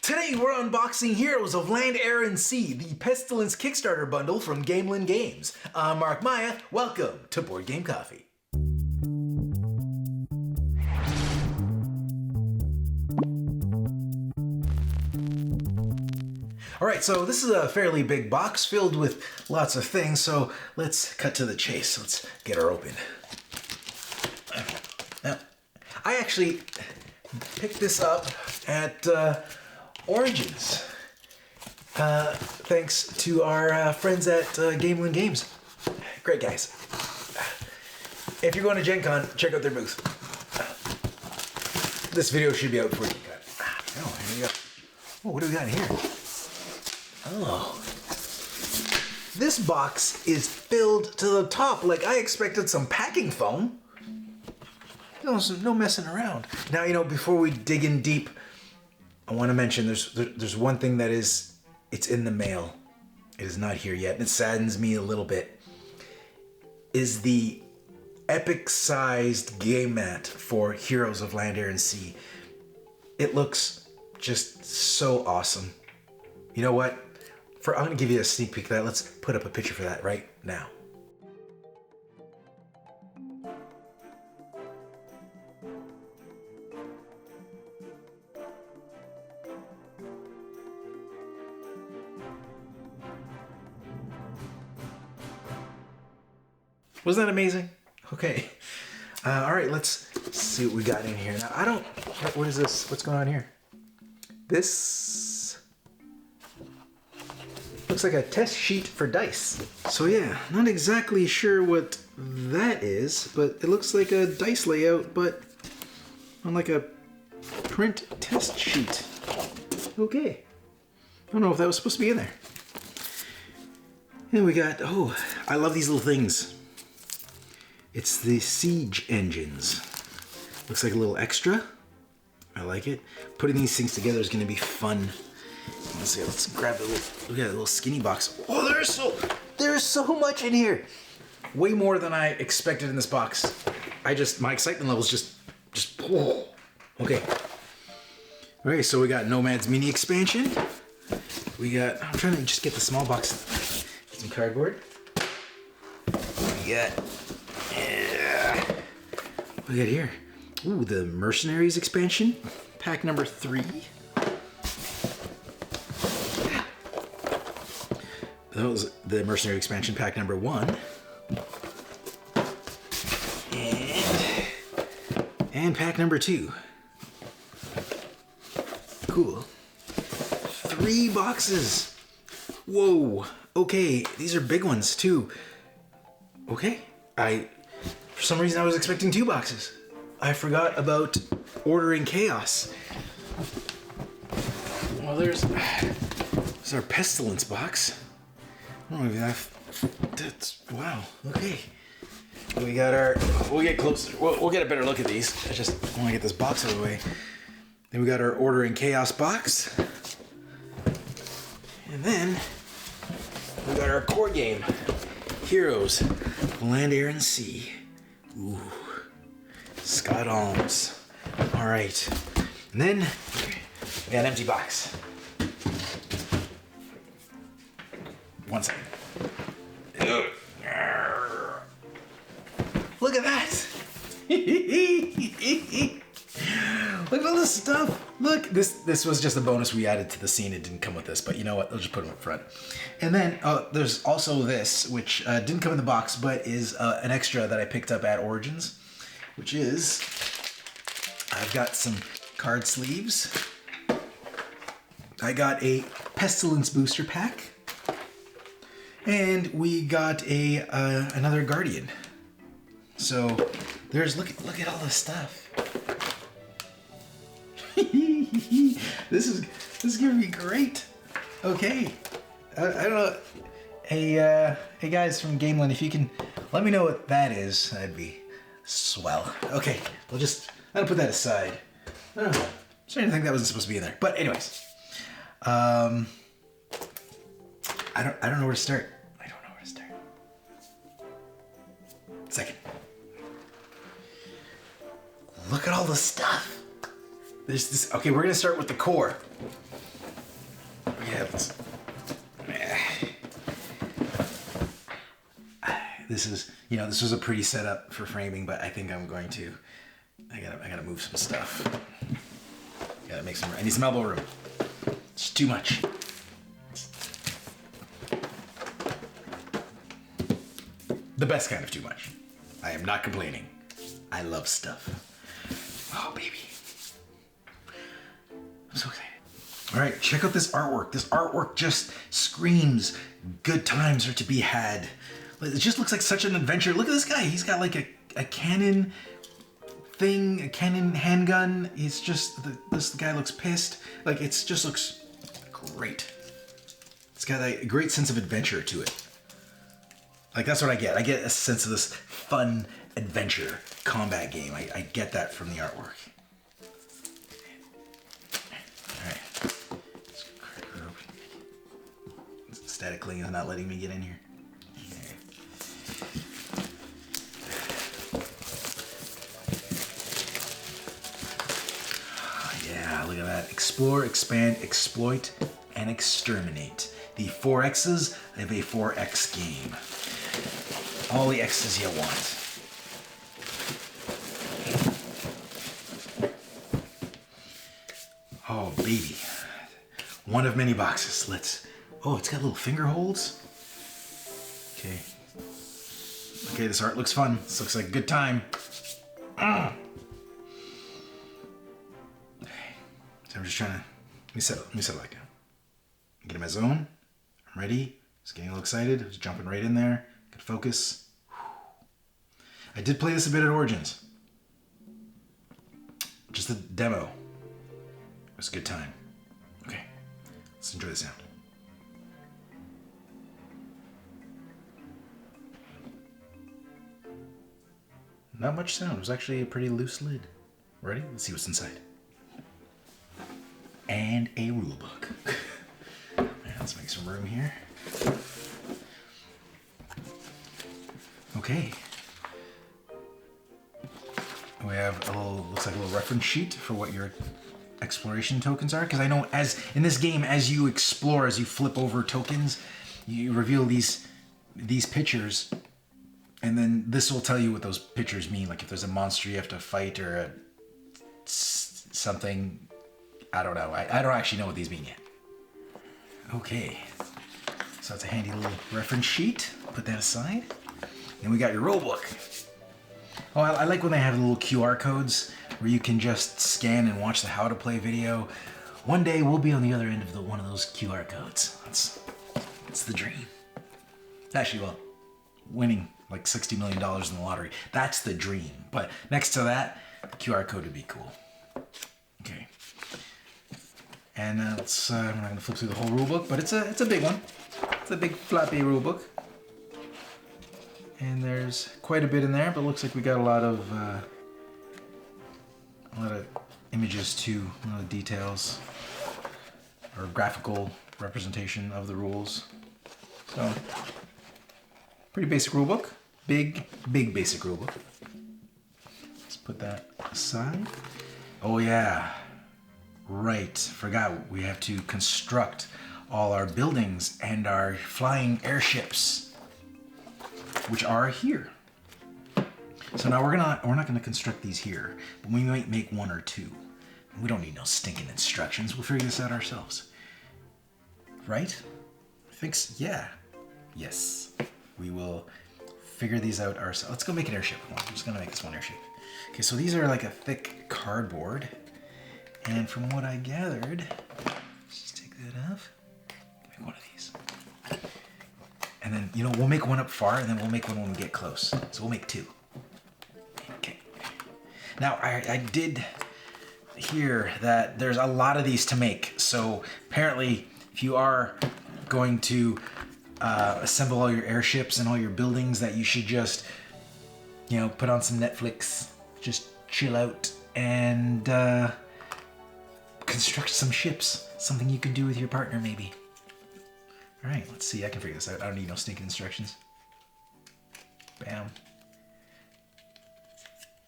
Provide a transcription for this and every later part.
Today we're unboxing Heroes of Land, Air, and Sea, the Pestilence Kickstarter bundle from Gamelyn Games. I'm Mark Maya, welcome to Board Game Coffee. Alright, so this is a fairly big box filled with lots of things, so let's cut to the chase. Let's get her open. Now, I actually picked this up at Origins, thanks to our friends at Gamelyn Games. Great guys. If you're going to Gen Con, check out their booth. This video should be out before Gen Con. Oh, here we go. Oh, what do we got in here? Oh. This box is filled to the top. Like, I expected some packing foam. No messing around. Now, you know, before we dig in deep, I want to mention there's one thing that it's in the mail. It is not here yet, and it saddens me a little bit. Is the epic-sized game mat for Heroes of Land, Air, and Sea. It looks just so awesome. You know what? I'm going to give you a sneak peek of that. Let's put up a picture for that right now. Wasn't that amazing? Okay. All right, let's see what we got in here. Now, what is this? What's going on here? This looks like a test sheet for dice. So yeah, not exactly sure what that is, but it looks like a dice layout, but on like a print test sheet. Okay. I don't know if that was supposed to be in there. And we got, oh, I love these little things. It's the siege engines. Looks like a little extra. I like it. Putting these things together is going to be fun. Let's see. Let's grab the little. Look at that little skinny box. Oh, there's so much in here. Way more than I expected in this box. My excitement levels just. Oh. Okay. Okay. So we got Nomads mini expansion. We got. I'm trying to just get the small box. Some cardboard. We got. What do we got here? Ooh, the Mercenaries expansion, pack number 3. That was the Mercenary expansion, pack number 1. And pack number 2. Cool. 3 boxes. Whoa. Okay, these are big ones too. Okay, for some reason I was expecting 2 boxes. I forgot about ordering chaos. Well, there's our Pestilence box. I don't know if that's, wow, okay. We got we'll get closer. We'll get a better look at these. I just want to get this box out of the way. Then we got our ordering chaos box. And then we got our core game, Heroes of Land, Air, and Sea. Ooh, Scott Almes. All right, and then we got an empty box. One second. Look at that! Look at all this stuff. Look, this was just a bonus we added to the scene. It didn't come with this, but you know what? I'll just put them up front. And then there's also this, which didn't come in the box, but is an extra that I picked up at Origins, which is I've got some card sleeves. I got a Pestilence booster pack, and we got another Guardian. So there's look at all this stuff. This is gonna be great. Okay, I don't know. Hey guys from Gamelyn, if you can let me know what that is, that'd be swell. Okay, I'm gonna put that aside. I don't know. I'm starting to think that wasn't supposed to be in there, but anyways, I don't know where to start. I don't know where to start. Second. Look at all the stuff. There's this. Okay, we're gonna start with the core. Yeah, this is, you know, this was a pretty setup for framing, but I think I'm going to, I gotta move some stuff. Gotta make some, I need some elbow room. It's too much. The best kind of too much. I am not complaining. I love stuff. Oh, baby. I'm so excited. All right, check out this artwork. This artwork just screams good times are to be had. It just looks like such an adventure. Look at this guy. He's got like a cannon thing, a cannon handgun. It's just, this guy looks pissed. Like, it just looks great. It's got a great sense of adventure to it. Like, that's what I get. I get a sense of this fun adventure combat game. I get that from the artwork. All right. Static link is not letting me get in here. Yeah, look at that. Explore, expand, exploit, and exterminate. The 4 X's of a 4X game. All the X's you want. Oh, baby. One of many boxes. Oh, it's got little finger holds. Okay. Okay, this art looks fun. This looks like a good time. So I'm just trying to, let me settle that down. Get in my zone. I'm ready. Just getting a little excited. Just jumping right in there. Good focus. I did play this a bit at Origins. Just a demo. It was a good time. Okay, let's enjoy the sound. Not much sound. It was actually a pretty loose lid. Ready? Let's see what's inside. And a rulebook. Let's make some room here. Okay. We have a little, looks like a little reference sheet for what your exploration tokens are. Because I know as in this game, as you explore, as you flip over tokens, you reveal these pictures, and then this will tell you what those pictures mean. Like if there's a monster you have to fight or something. I don't know. I don't actually know what these mean yet. Okay. So it's a handy little reference sheet. Put that aside. Then we got your rulebook. Oh, I like when they have little QR codes where you can just scan and watch the how to play video. One day we'll be on the other end of one of those QR codes. That's the dream. Actually, well, winning like $60 million in the lottery. That's the dream. But next to that, the QR code would be cool. Okay. And I'm not going to flip through the whole rulebook, but it's a big one. It's a big floppy rulebook. And there's quite a bit in there, but it looks like we got a lot of images too, a lot of details, or graphical representation of the rules. So, pretty basic rulebook. Big basic rulebook. Let's put that aside. Oh yeah, right, forgot, we have to construct all our buildings and our flying airships, which are here. So now we're not gonna construct these here, but we might make 1 or 2. We don't need no stinking instructions. We'll figure this out ourselves. Right? I think so. Yeah. Yes. We will figure these out ourselves. Let's go make an airship. I'm just gonna make this one airship. Okay, so these are like a thick cardboard. And from what I gathered, let's just take that off. Make one of these. And then, you know, we'll make one up far, and then we'll make one when we get close. So we'll make 2. Okay. Now, I did hear that there's a lot of these to make. So apparently, if you are going to assemble all your airships and all your buildings, that you should just, you know, put on some Netflix, just chill out, and construct some ships. Something you can do with your partner, maybe. All right, let's see. I can figure this out. I don't need no stinking instructions. Bam.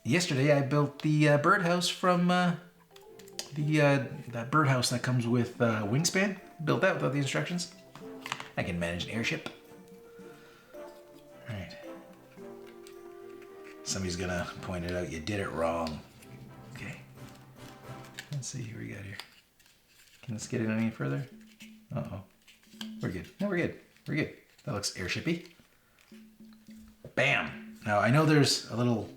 Yesterday, I built the birdhouse from that birdhouse that comes with wingspan. Build that without the instructions. I can manage an airship. All right. Somebody's gonna point it out. You did it wrong. Okay. Let's see what we got here. Can this get it any further? Uh-oh. We're good. No, we're good. We're good. That looks airshipy. Bam! Now, I know there's a little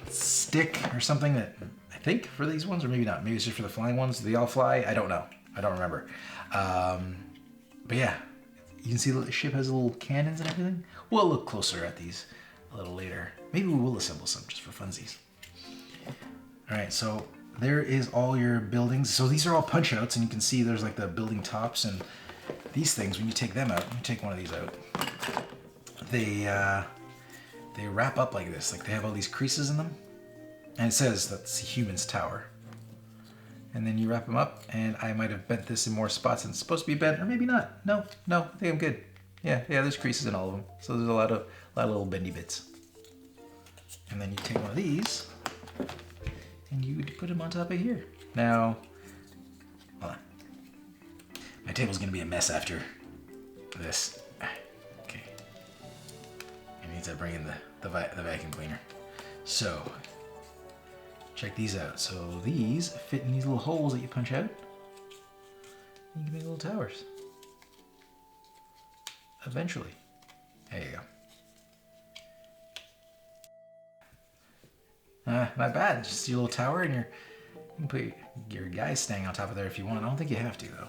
stick or something that I think for these ones, or maybe not. Maybe it's just for the flying ones. Do they all fly? I don't know. I don't remember. But yeah, you can see the ship has little cannons and everything. We'll look closer at these a little later. Maybe we will assemble some just for funsies. All right, so there is all your buildings. So these are all punch outs, and you can see there's like the building tops and these things. When you take them out, let me take one of these out. They wrap up like this. Like they have all these creases in them, and it says that's the human's tower. And then you wrap them up, and I might have bent this in more spots than it's supposed to be bent, or maybe not. No, I think I'm good. Yeah, there's creases in all of them. So there's a lot of little bendy bits. And then you take one of these, and you put them on top of here. Now, hold on. My table's gonna be a mess after this. Okay. I need to bring in the vacuum cleaner. So, check these out. So these fit in these little holes that you punch out. You can make little towers. Eventually. There you go. Not bad. Just your little tower, and you can put your guys staying on top of there if you want. I don't think you have to though.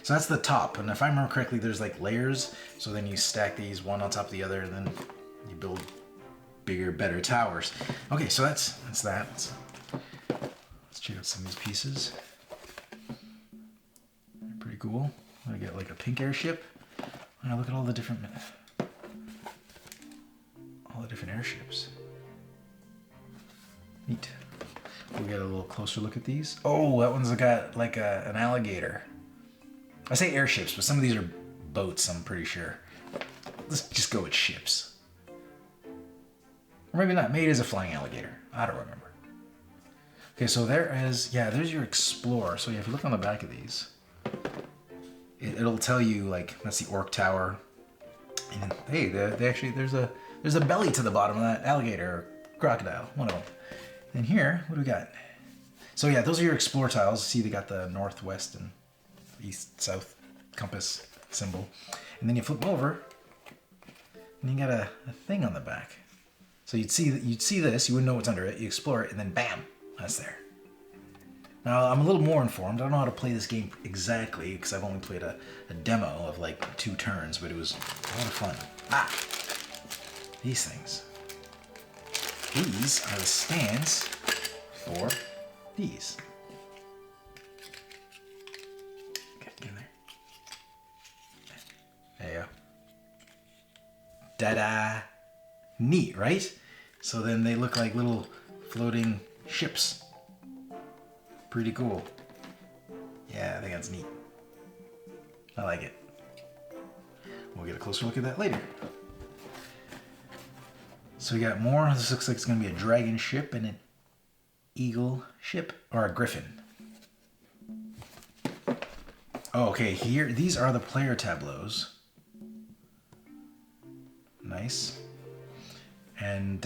So that's the top, and if I remember correctly, there's like layers. So then you stack these one on top of the other, and then you build bigger, better towers. Okay, so that's that. Let's check out some of these pieces. They're pretty cool. I get like a pink airship. Now look at all the different airships. Neat. We'll get a little closer look at these. Oh, that one's got like an alligator. I say airships, but some of these are boats, I'm pretty sure. Let's just go with ships. Or maybe not. Maybe it is a flying alligator. I don't remember. Okay, so there's your Explorer. So yeah, if you look on the back of these, it'll tell you like that's the Orc Tower. And hey, they actually there's a belly to the bottom of that alligator or crocodile, one of them. And here, what do we got? So yeah, those are your Explore tiles. See, they got the northwest and east, south compass symbol. And then you flip them over, and you got a thing on the back. So you'd see this, you wouldn't know what's under it. You explore it, and then bam, that's there. Now I'm a little more informed. I don't know how to play this game exactly because I've only played a demo of like 2 turns, but it was a lot of fun. These things. These are the stands for these. Okay, get in there. There you go. Da-da! Neat, right? So then they look like little floating ships. Pretty cool. Yeah, I think that's neat. I like it. We'll get a closer look at that later. So we got more. This looks like it's going to be a dragon ship and an eagle ship, or a griffin. Oh, okay, here, these are the player tableaus. Nice. And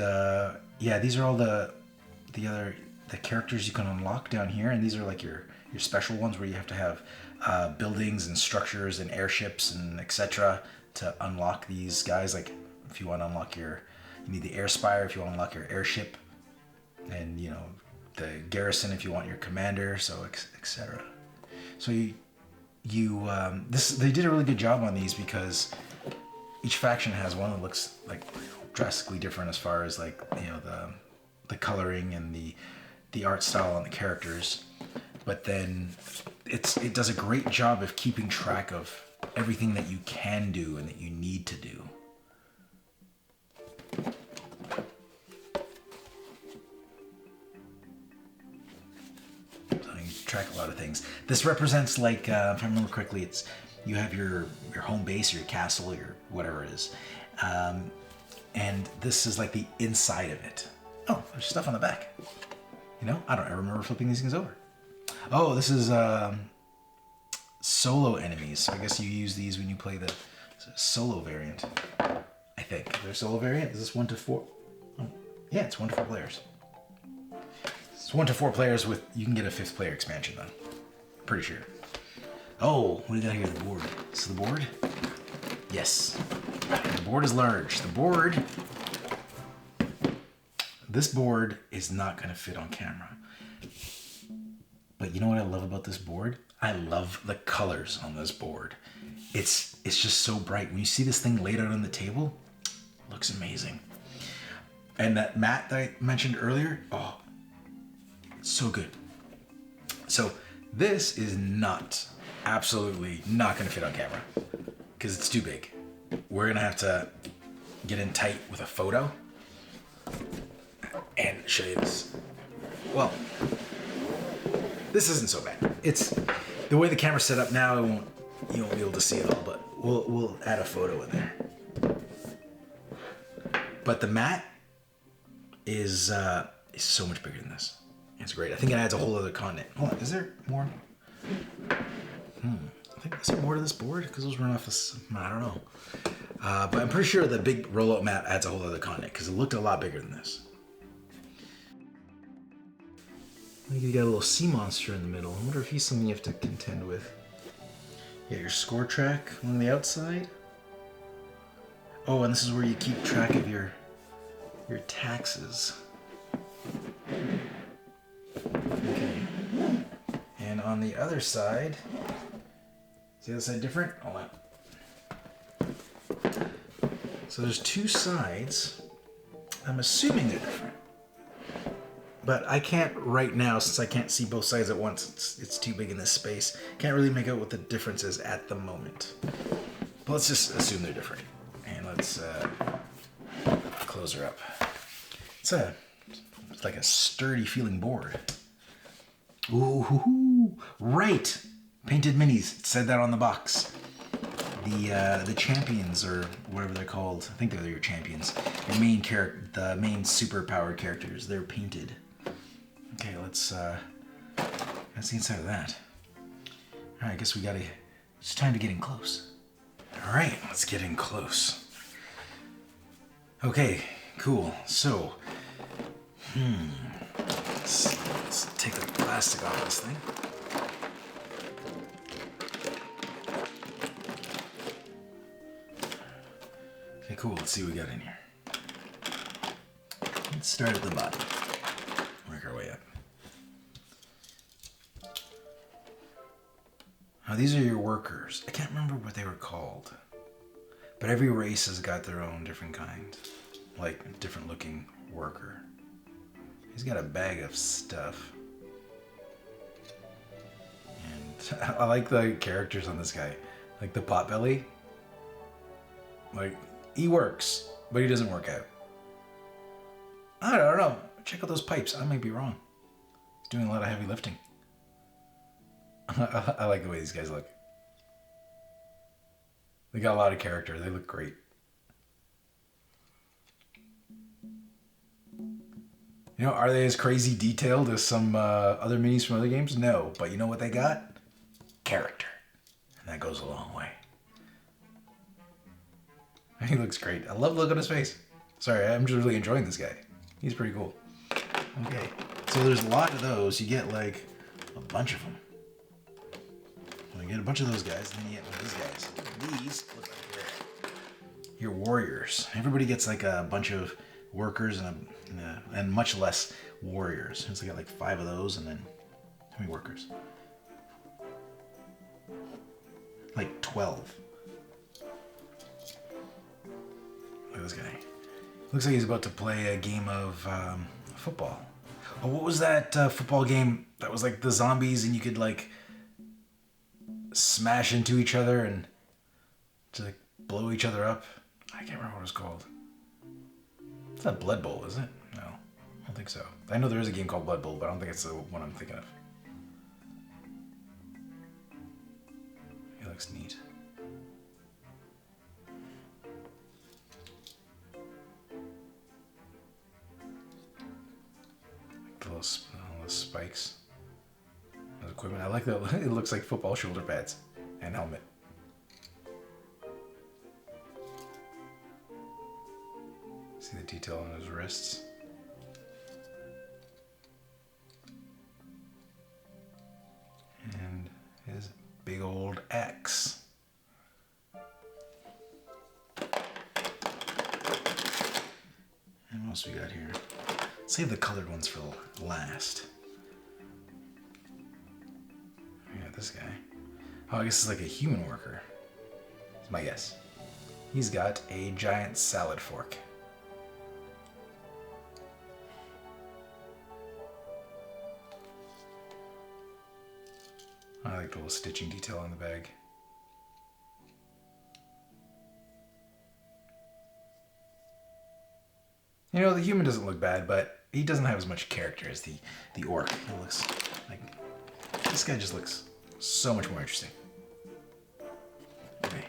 yeah, these are all the characters you can unlock down here, and these are like your special ones where you have to have buildings and structures and airships and etc. to unlock these guys. Like if you want to unlock you need the air spire if you want to unlock your airship, and you know the garrison if you want your commander, so etc. So they did a really good job on these because each faction has one that looks like drastically different as far as like the coloring and the art style on the characters, but then it does a great job of keeping track of everything that you can do and that you need to do. So you track a lot of things. This represents like if I remember correctly, you have your home base or your castle or whatever it is, and this is like the inside of it. Oh, there's stuff on the back. You know, I don't ever remember flipping these things over. Oh, this is solo enemies. So I guess you use these when you play the solo variant. I think. Is there a solo variant? Is this 1 to 4? Oh, yeah, it's 1 to 4 players. It's 1 to 4 players with, you can get a 5th player expansion though. Pretty sure. Oh, what do you got here? The board. So the board? Yes. The board is large. The board, this board is not going to fit on camera. But you know what I love about this board? I love the colors on this board. It's just so bright. When you see this thing laid out on the table, it looks amazing. And that mat that I mentioned earlier, oh, it's so good. So this is absolutely not going to fit on camera because it's too big. We're going to have to get in tight with a photo and show you this. Well, this isn't so bad. It's the way the camera's set up now. You won't be able to see it all, but we'll add a photo in there. But the mat is so much bigger than this. It's great. I think it adds a whole other continent. Hold on, is there more? I think is there more to this board? Because those run off this. I don't know. But I'm pretty sure the big rollout mat adds a whole other continent because it looked a lot bigger than this. I think you got a little sea monster in the middle. I wonder if he's something you have to contend with. You got your score track on the outside. Oh, and this is where you keep track of your taxes. Okay. And on the other side, is the other side different? Hold on. So there's 2 sides. I'm assuming they're different. But I can't right now, since I can't see both sides at once. It's too big in this space. Can't really make out what the difference is at the moment. But let's just assume they're different. And let's close her up. It's like a sturdy feeling board. Ooh, right. Painted minis. It said that on the box. The champions, or whatever they're called. I think they're your champions. Your main the main superpowered characters. They're painted. Okay, that's the inside of that. All right, I guess it's time to get in close. All right, let's get in close. Okay, cool. So, let's take the plastic off this thing. Okay, cool. Let's see what we got in here. Let's start at the bottom. Work our way up. Now these are your workers. I can't remember what they were called. But every race has got their own different kind. Like a different looking worker. He's got a bag of stuff. And I like the characters on this guy. Like the potbelly. Like, he works, but he doesn't work out. I don't know. Check out those pipes. I might be wrong. He's doing a lot of heavy lifting. I like the way these guys look. They got a lot of character. They look great. You know, are they as crazy detailed as some other minis from other games? No, but you know what they got? Character. And that goes a long way. He looks great. I love the look on his face. Sorry, I'm just really enjoying this guy. He's pretty cool. Okay, so there's a lot of those. You get like a bunch of them. You get a bunch of those guys, and then you get one of these guys. These look like your warriors. Everybody gets like a bunch of workers and much less warriors. So I got like 5 of those, and then how many workers? Like 12. Look at this guy. Looks like he's about to play a game of football. Oh, what was that football game that was like the zombies and you could like smash into each other and to like blow each other up? I can't remember what it was called. It's not Blood Bowl, is it? No, I don't think so. I know there is a game called Blood Bowl, but I don't think it's the one I'm thinking of. He looks neat. Like the little spikes. Those are equipment. I like that it looks like football shoulder pads and helmet. See the detail on his wrists. And his big old axe. And what else we got here? Save the colored ones for last. We got this guy. Oh, I guess it's like a human worker. That's my guess. He's got a giant salad fork. I like the little stitching detail on the bag. You know, the human doesn't look bad, but he doesn't have as much character as the orc. He looks like... This guy just looks so much more interesting. Okay.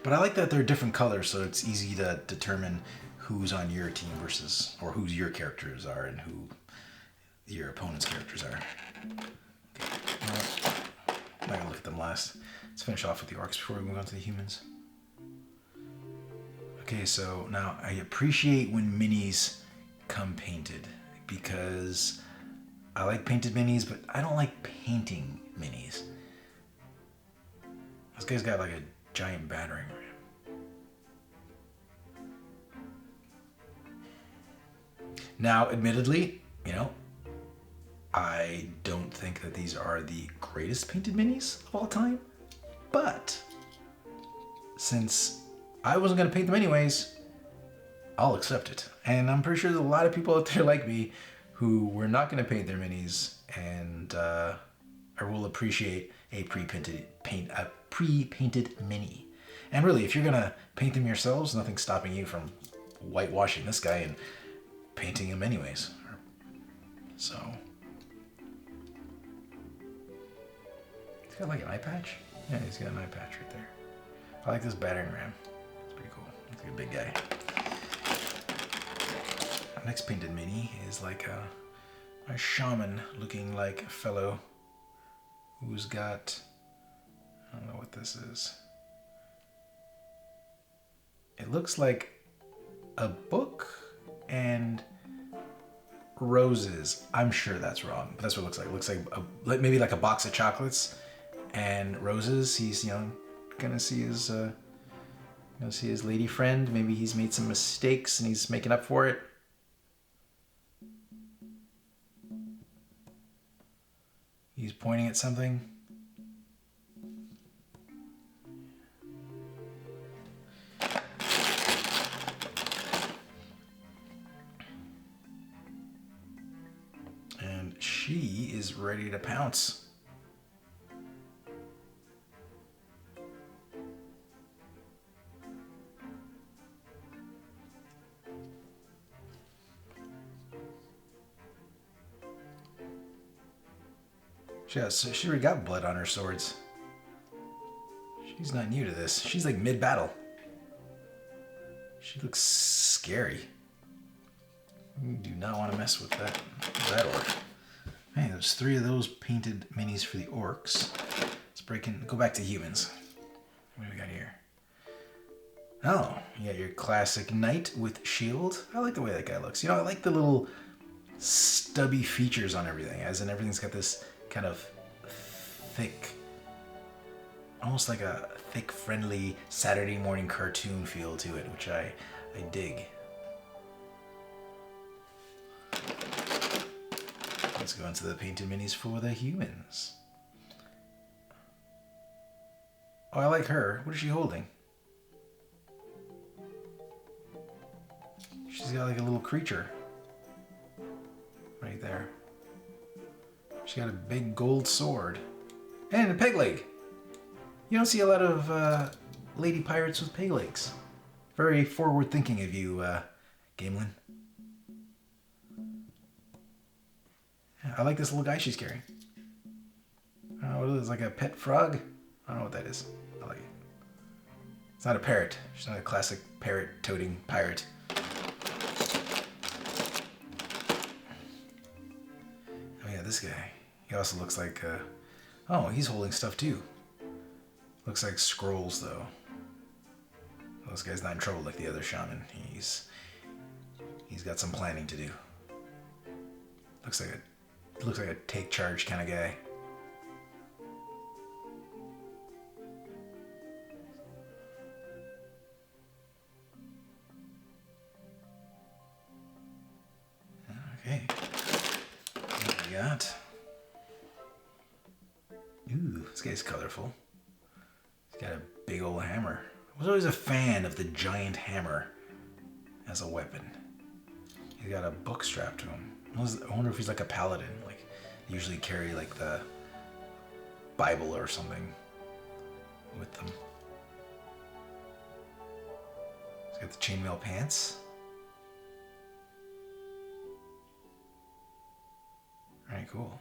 But I like that they're different colors, so it's easy to determine who's on your team versus... or who your characters are and who your opponent's characters are. I'm not gonna look at them last. Let's finish off with the orcs before we move on to the humans. Okay, so now I appreciate when minis come painted because I like painted minis, but I don't like painting minis. This guy's got like a giant battering ram. Now, admittedly, you know, I don't think that these are the greatest painted minis of all time, but since I wasn't going to paint them anyways, I'll accept it. And I'm pretty sure there's a lot of people out there like me who were not going to paint their minis, and I will appreciate a pre-painted mini. And really, if you're going to paint them yourselves, nothing's stopping you from whitewashing this guy and painting him anyways. So... He's got like an eye patch? Yeah, he's got an eye patch right there. I like this battering ram. It's pretty cool. Looks like a big guy. Our next painted mini is like a shaman looking like a fellow who's got... I don't know what this is. It looks like a book and roses. I'm sure that's wrong, but that's what it looks like. It looks like maybe like a box of chocolates and roses. He's, you know, gonna see his lady friend. Maybe he's made some mistakes and he's making up for it. He's pointing at something. And she is ready to pounce. Yeah, so she already got blood on her swords. She's not new to this. She's like mid-battle. She looks scary. You do not want to mess with that orc. Hey, there's 3 of those painted minis for the orcs. Let's go back to humans. What do we got here? Oh, you got your classic knight with shield. I like the way that guy looks. You know, I like the little stubby features on everything, as in everything's got this kind of thick, almost like a thick, friendly Saturday morning cartoon feel to it, which I dig. Let's go into the painted minis for the humans. Oh, I like her. What is she holding? She's got like a little creature right there. She got a big gold sword and a peg leg. You don't see a lot of lady pirates with peg legs. Very forward thinking of you, Gamelyn. I like this little guy she's carrying. I don't know what it is, like a pet frog? I don't know what that is. I like it. It's not a parrot. She's not a classic parrot-toting pirate. Oh yeah, this guy. He also looks like, oh, he's holding stuff too. Looks like scrolls though. This guy's not in trouble like the other shaman. He's got some planning to do. Looks like a take charge kind of guy. Okay. What we got? Ooh, this guy's colorful. He's got a big old hammer. I was always a fan of the giant hammer as a weapon. He's got a book strapped to him. I wonder if he's like a paladin. Like, they usually carry like the Bible or something with them. He's got the chainmail pants. Alright, cool.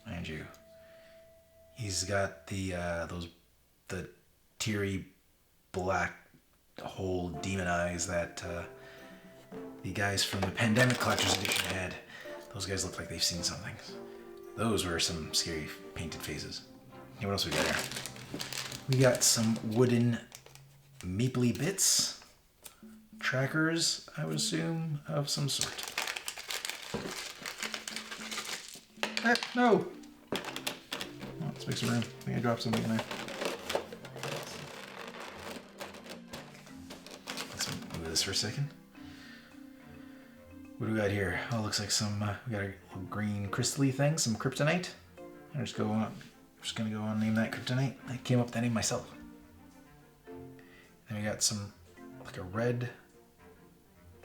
And you. He's got the teary black hole demon eyes that the guys from the Pandemic Collector's Edition had. Those guys look like they've seen something. Those were some scary painted faces. Hey, what else we got here? We got some wooden meeply bits. Trackers, I would assume, of some sort. Ah, no! Oh, let's make some room. I think I dropped something in there. Let's move this for a second. What do we got here? Oh, it looks like some, we got a little green crystally thing, some kryptonite. I'm just gonna go on and name that kryptonite. I came up with that name myself. Then we got some, like a red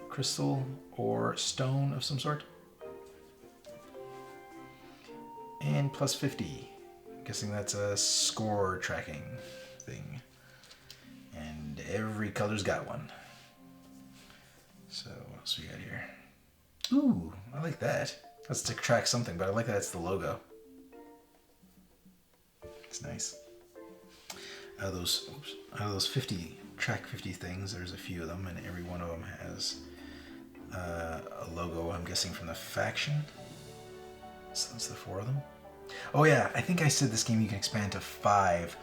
crystal or stone of some sort. And plus 50. I'm guessing that's a score tracking thing. And every color's got one. So what else we got here? Ooh, I like that. That's to track something, but I like that it's the logo. It's nice. Out of those 50 track 50 things, there's a few of them, and every one of them has a logo. I'm guessing from the faction. So that's the 4 of them. Oh yeah, I think I said this game you can expand to 5,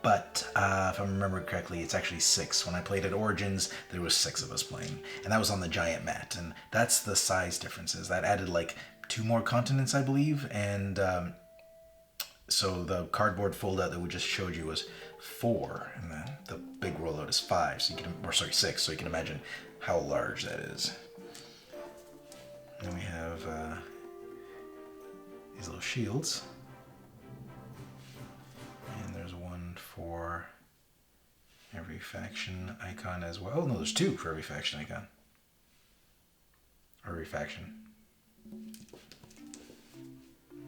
but if I remember correctly, it's actually 6. When I played at Origins, there was 6 of us playing, and that was on the giant mat, and that's the size differences. That added like 2 more continents, I believe, and so the cardboard fold-out that we just showed you was 4, and then the big rollout is 5. So you can, or sorry, 6. So you can imagine how large that is. And we have these little shields, and there's one for every faction icon as well. Oh no, there's 2 for every faction icon, or every faction.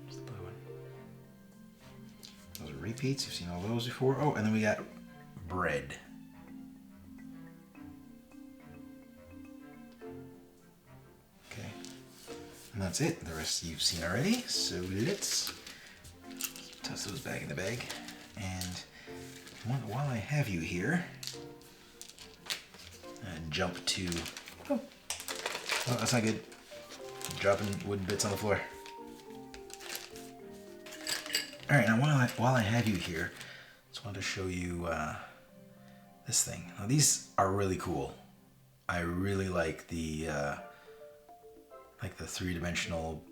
Where's the blue one? Those are repeats. You've seen all those before. Oh, and then we got bread. Okay. And that's it. The rest you've seen already. So let's toss those back in the bag. And while I have you here, jump to... Oh, that's not good. Dropping wooden bits on the floor. All right, now while I have you here, just wanted to show you this thing. Now these are really cool. I really like the 3-dimensional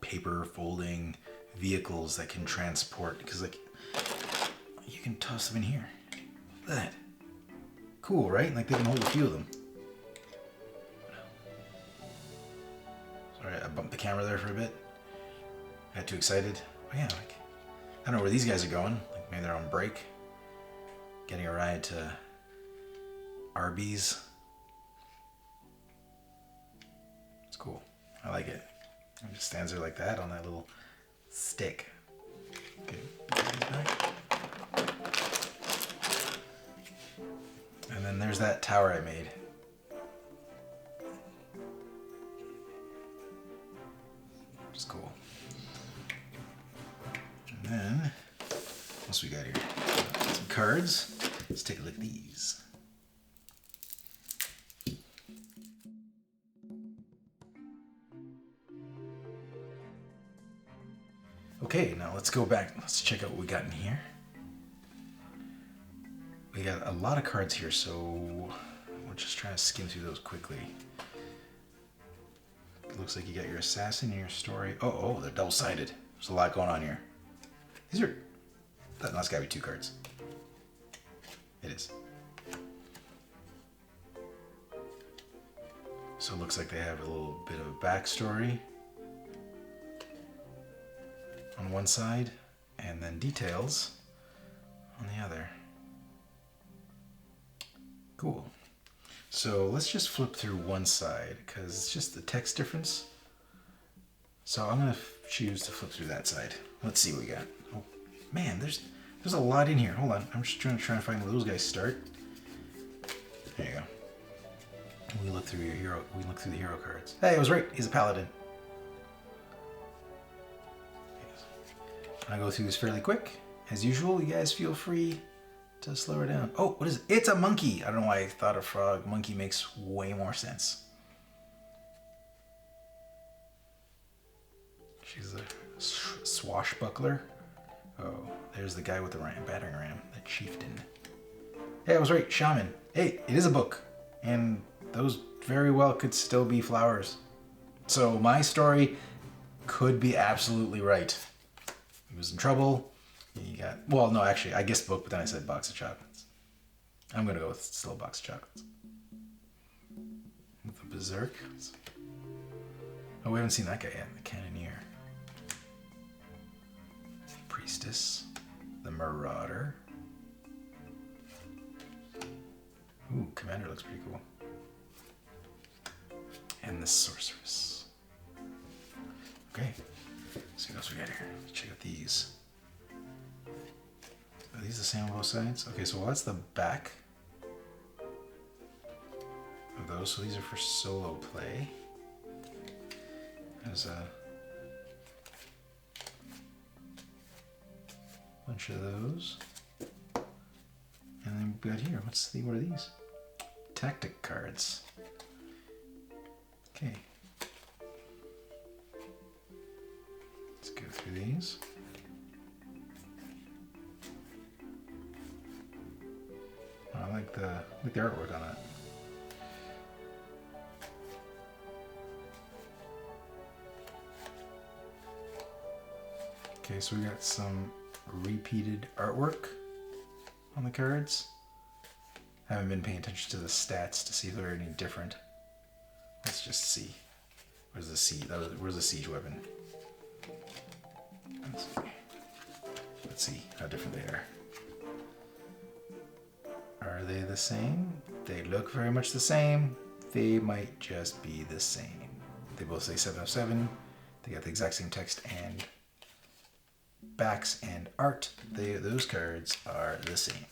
paper folding vehicles that can transport, because like you can toss them in here. Look at that. Cool, right? Like they can hold a few of them. Sorry, I bumped the camera there for a bit. Got too excited. Oh yeah, like I don't know where these guys are going. Like maybe they're on break, getting a ride to Arby's. It's cool. I like it. It just stands there like that on that little stick. Okay, put these back. And then there's that tower I made. It's cool. And then, what else we got here? Some cards. Let's take a look at these. Okay, now let's go back. Let's check out what we got in here. We got a lot of cards here, so we're just trying to skim through those quickly. It looks like you got your assassin and your story. Oh, they're double-sided. There's a lot going on here. These are... That's gotta be 2 cards. It is. So it looks like they have a little bit of a backstory on one side, and then details on the other. Cool. So let's just flip through one side, because it's just the text difference. So I'm going to choose to flip through that side. Let's see what we got. Oh, man, there's a lot in here. Hold on. I'm just trying to find where those guys start. There you go. We look through your hero. We look through the hero cards. Hey, I was right. He's a paladin. I'm gonna go through this fairly quick. As usual, you guys feel free to slow her down. Oh, what is it? It's a monkey. I don't know why I thought a frog. Monkey makes way more sense. She's a swashbuckler. Oh, there's the guy with the battering ram, the chieftain. Hey, I was right. Shaman. Hey, it is a book, and those very well could still be flowers. So my story could be absolutely right. He was in trouble. You got... Well, no, actually, I guessed book, but then I said box of chocolates. I'm going to go with still a box of chocolates. With the berserk. Oh, we haven't seen that guy yet. The cannoneer. Priestess. The marauder. Ooh, commander looks pretty cool. And the sorceress. Okay. Let's see what else we got here. Let's check out these. Are these the same on both sides? Okay, so that's the back of those. So these are for solo play. There's a bunch of those. And then we've got here, what are these? Tactic cards. Okay. Let's go through these. I like the artwork on it. Okay, so we got some repeated artwork on the cards. I haven't been paying attention to the stats to see if they're any different. Let's just see. Where's the siege? Where's the siege weapon? Let's see how different they are. Are they the same? They look very much the same. They might just be the same. They both say 7 of 7. They got the exact same text and backs and art. Those cards are the same.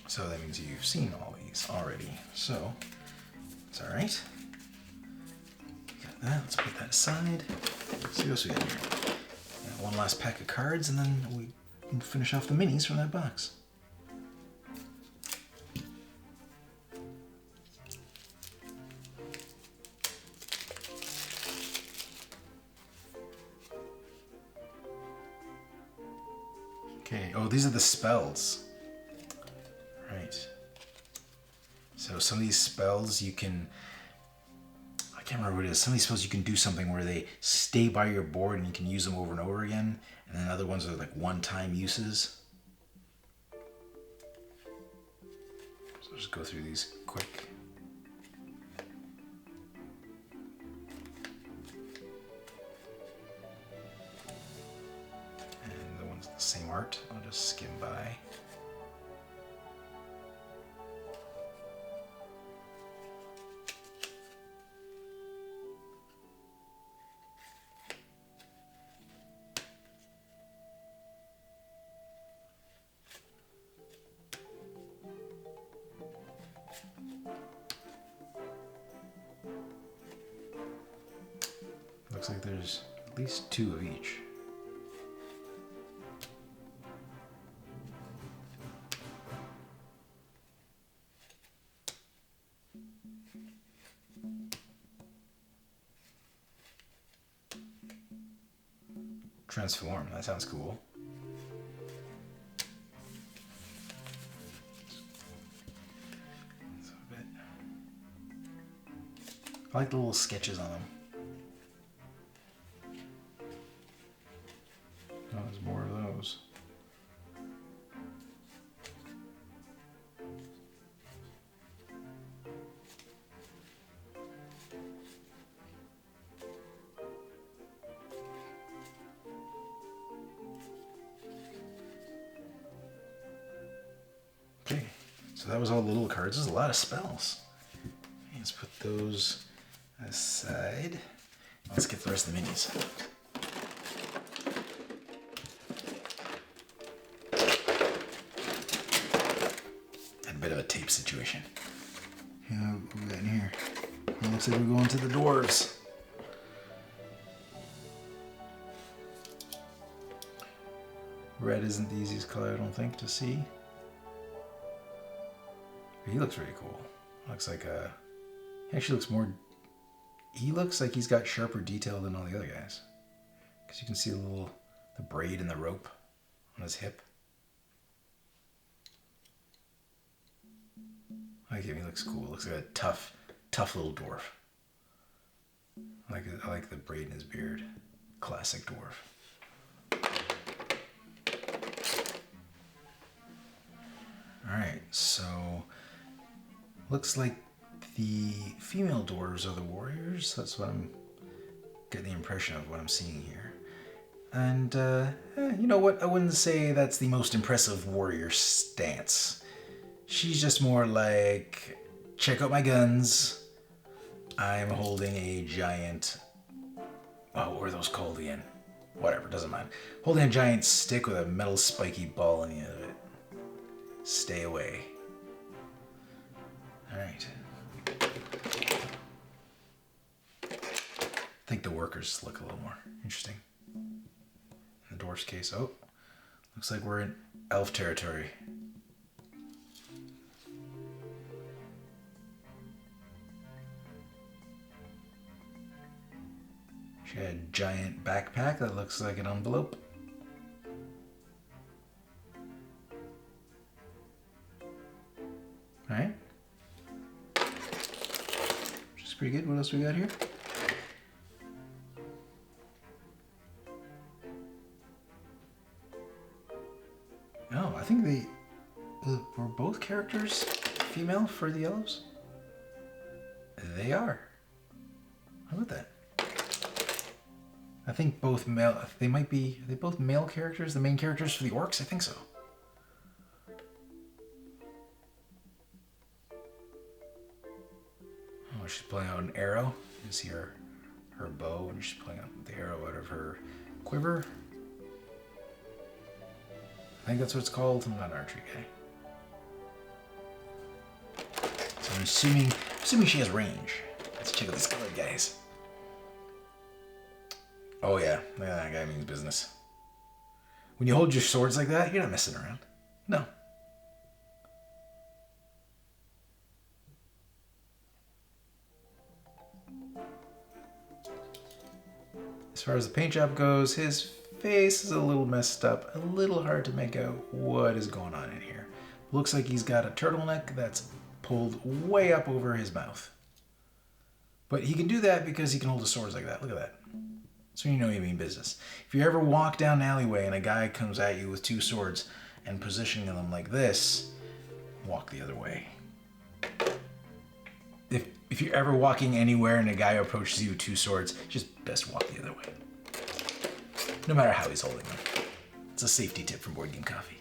So that means you've seen all these already. So it's all right. Got that. Let's put that aside. Let's see what else we got here. Got one last pack of cards, and then we can finish off the minis from that box. Okay. Oh, these are the spells. Right. So some of these spells you can, I can't remember what it is. Some of these spells you can do something where they stay by your board and you can use them over and over again. And then other ones are like one-time uses. So I'll just go through these quick. And the ones with the same art, I'll just skim by. Looks like there's at least 2 of each. Transform, that sounds cool. I like the little sketches on them. Oh, there's more of those. Okay, so that was all the little cards. There's a lot of spells. Let's put those aside. Let's get the rest of the minis. Had a bit of a tape situation. Yeah, what we got in here? It looks like we're going to the dwarves. Red isn't the easiest color, I don't think, to see. But he looks really cool. Looks like a... He actually looks more... He looks like he's got sharper detail than all the other guys. Because you can see the braid and the rope on his hip. I like him, he looks cool. Looks like a tough little dwarf. I like the braid in his beard. Classic dwarf. Alright, so... Looks like the female dwarves are the warriors. That's what I'm getting the impression of what I'm seeing here. And, you know what? I wouldn't say that's the most impressive warrior stance. She's just more like, check out my guns. I'm holding a giant... Oh, what were those called again? Whatever, doesn't matter. Holding a giant stick with a metal spiky ball on the end of it. Stay away. Alright. I think the workers look a little more interesting. In the dwarf's case, oh, looks like we're in elf territory. She had a giant backpack that looks like an envelope. Alright. Which is pretty good. What else we got here? Oh, I think were both characters female for the yellows? They are. How about that? I think both male, are they both male characters? The main characters for the orcs? I think so. Oh, she's pulling out an arrow. You can see her bow, and she's pulling out the arrow out of her quiver. I think that's what it's called. I'm not an archery guy. So I'm assuming she has range. Let's check out these colored guys. Oh yeah, that guy means business. When you hold your swords like that, you're not messing around. No. As far as the paint job goes, his face is a little messed up. A little hard to make out what is going on in here. Looks like he's got a turtleneck that's pulled way up over his mouth. But he can do that because he can hold his swords like that. Look at that. So you know you mean business. If you ever walk down an alleyway and a guy comes at you with two swords and positioning them like this, walk the other way. If you're ever walking anywhere and a guy approaches you with two swords, just best walk the other way. No matter how he's holding them. It's a safety tip from Board Game Coffee.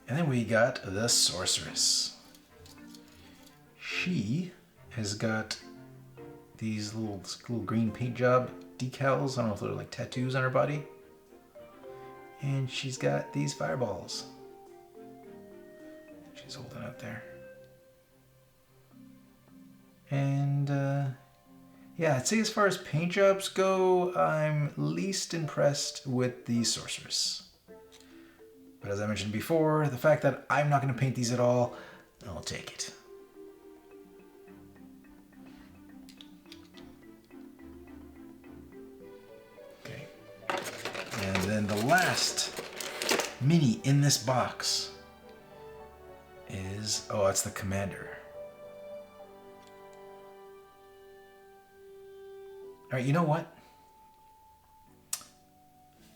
And then we got the Sorceress. She has got these little green paint job decals. I don't know if they're like tattoos on her body. And she's got these fireballs. She's holding out there. And yeah, I'd say as far as paint jobs go, I'm least impressed with the Sorceress. But as I mentioned before, the fact that I'm not going to paint these at all, I'll take it. Okay. last mini in this box is, oh, that's the commander. All right, you know what?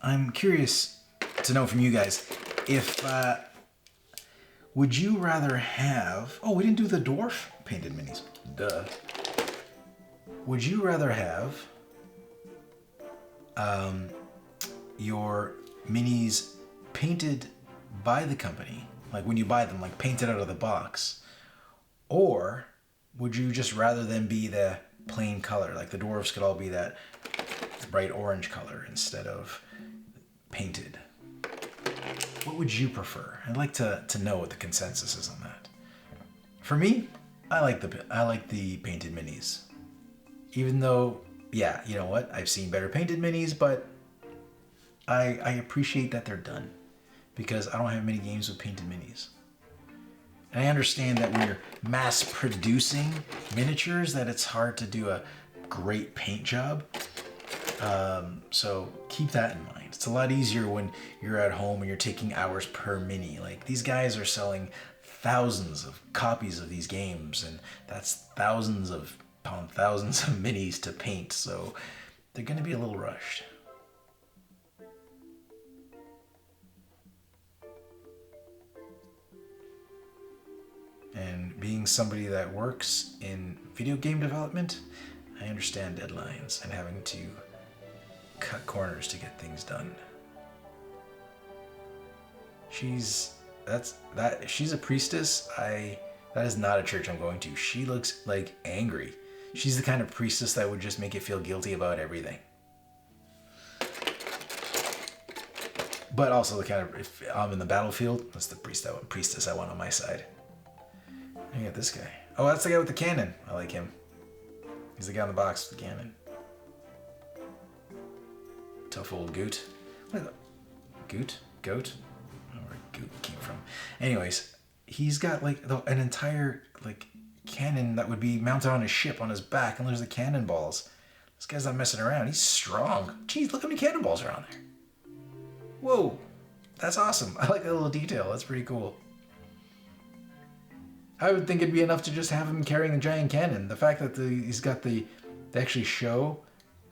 I'm curious to know from you guys if, would you rather have, oh, we didn't do the dwarf painted minis. Duh. Would you rather have your minis painted by the company, like when you buy them, like painted out of the box, or would you just rather them be the plain color, like the dwarves could all be that bright orange color instead of painted? What would you prefer? I'd like to know what the consensus is on that. For me, I like the painted minis. Even though, yeah, you know what? I've seen better painted minis, but I appreciate that they're done because I don't have many games with painted minis. And I understand that when you're mass producing miniatures that it's hard to do a great paint job. So keep that in mind. It's a lot easier when you're at home and you're taking hours per mini. Like these guys are selling thousands of copies of these games, and that's thousands of minis to paint. So they're going to be a little rushed. And being somebody that works in video game development, I understand deadlines and having to cut corners to get things done. She's a priestess. That is not a church I'm going to. She looks like angry. She's the kind of priestess that would just make you feel guilty about everything. But also the kind of, if I'm in the battlefield, that's the priestess I want on my side. I got this guy. Oh, that's the guy with the cannon. I like him. He's the guy in the box with the cannon. Tough old goot. What is that? Goat? I don't know where goot came from. Anyways, he's got like an entire like cannon that would be mounted on his ship on his back, and there's the cannonballs. This guy's not messing around. He's strong. Jeez, look how many cannonballs are on there. Whoa, that's awesome. I like that little detail. That's pretty cool. I would think it'd be enough to just have him carrying the giant cannon. The fact that they actually show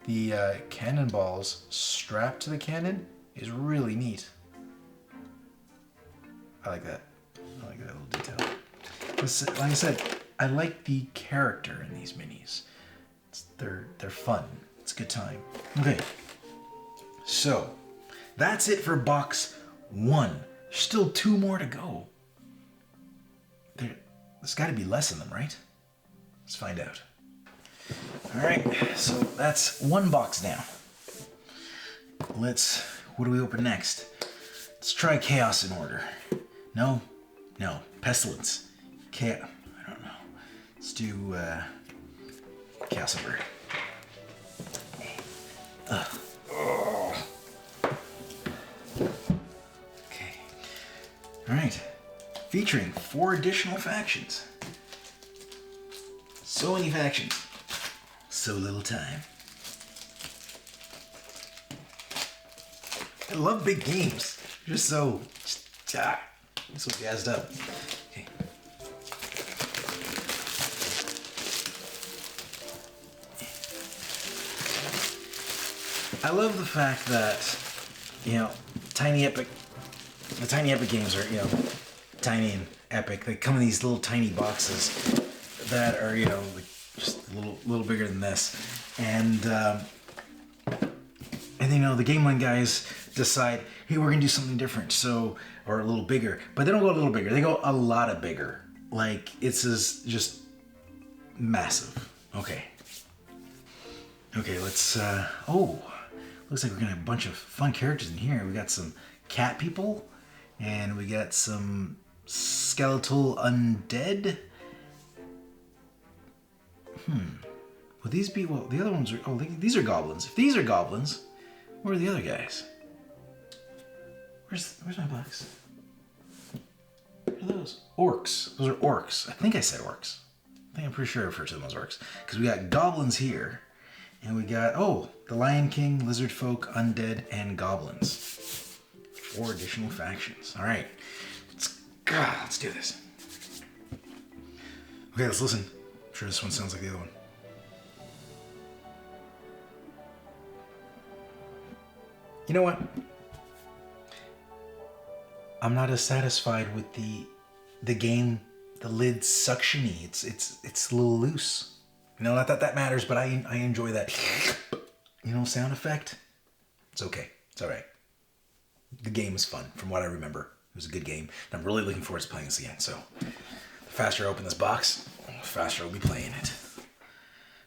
the cannonballs strapped to the cannon is really neat. I like that. I like that little detail. Like I said, I like the character in these minis. They're fun. It's a good time. Okay, so that's it for box 1. Still 2 more to go. There's got to be less in them, right? Let's find out. All right, so that's 1 box down. What do we open next? Let's try Chaos in order. No, Pestilence. I don't know. Let's do Chaos in order. Okay. All right. Featuring 4 additional factions. So many factions. So little time. I love big games. I'm so gassed up. Okay. I love the fact that, the Tiny Epic games are, tiny and epic. They come in these little tiny boxes that are, just a little bigger than this. And the Gamelyn guys decide, hey, we're gonna do something different, or a little bigger. But they don't go a little bigger, they go a lot of bigger. Like, it's just massive. Okay, let's, looks like we're gonna have a bunch of fun characters in here. We got some cat people, and we got some skeletal undead. Would these be, well, the other ones are, these are goblins. If these are goblins, where are the other guys? Where's my box? What are those? Orcs. Those are orcs. I think I said orcs. I'm pretty sure I referred to them as orcs. Because we got goblins here, and we got, the Lion King, lizard folk, undead, and goblins. 4 additional factions. All right, let's do this. Okay, let's listen. I'm sure this one sounds like the other one. You know what? I'm not as satisfied with the game. The lid's suction-y. It's a little loose. You know, not that that matters, but I enjoy that, you know, sound effect. It's okay. It's all right. The game is fun, from what I remember. It was a good game, and I'm really looking forward to playing this again. So, the faster I open this box, the faster I'll be playing it.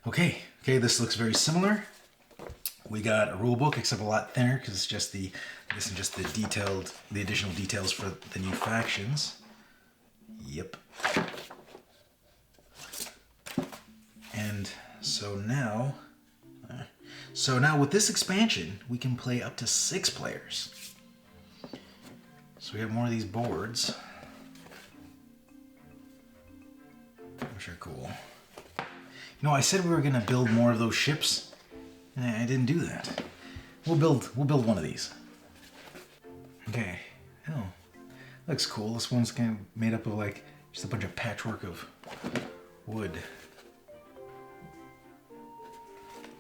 Okay, this looks very similar. We got a rule book, except a lot thinner, because it's just the additional details for the new factions. Yep. And so now with this expansion, we can play up to 6 players. So we have more of these boards, which are cool. You know, I said we were gonna build more of those ships, and I didn't do that. We'll build one of these. Okay. Oh, looks cool. This one's kind of made up of like just a bunch of patchwork of wood.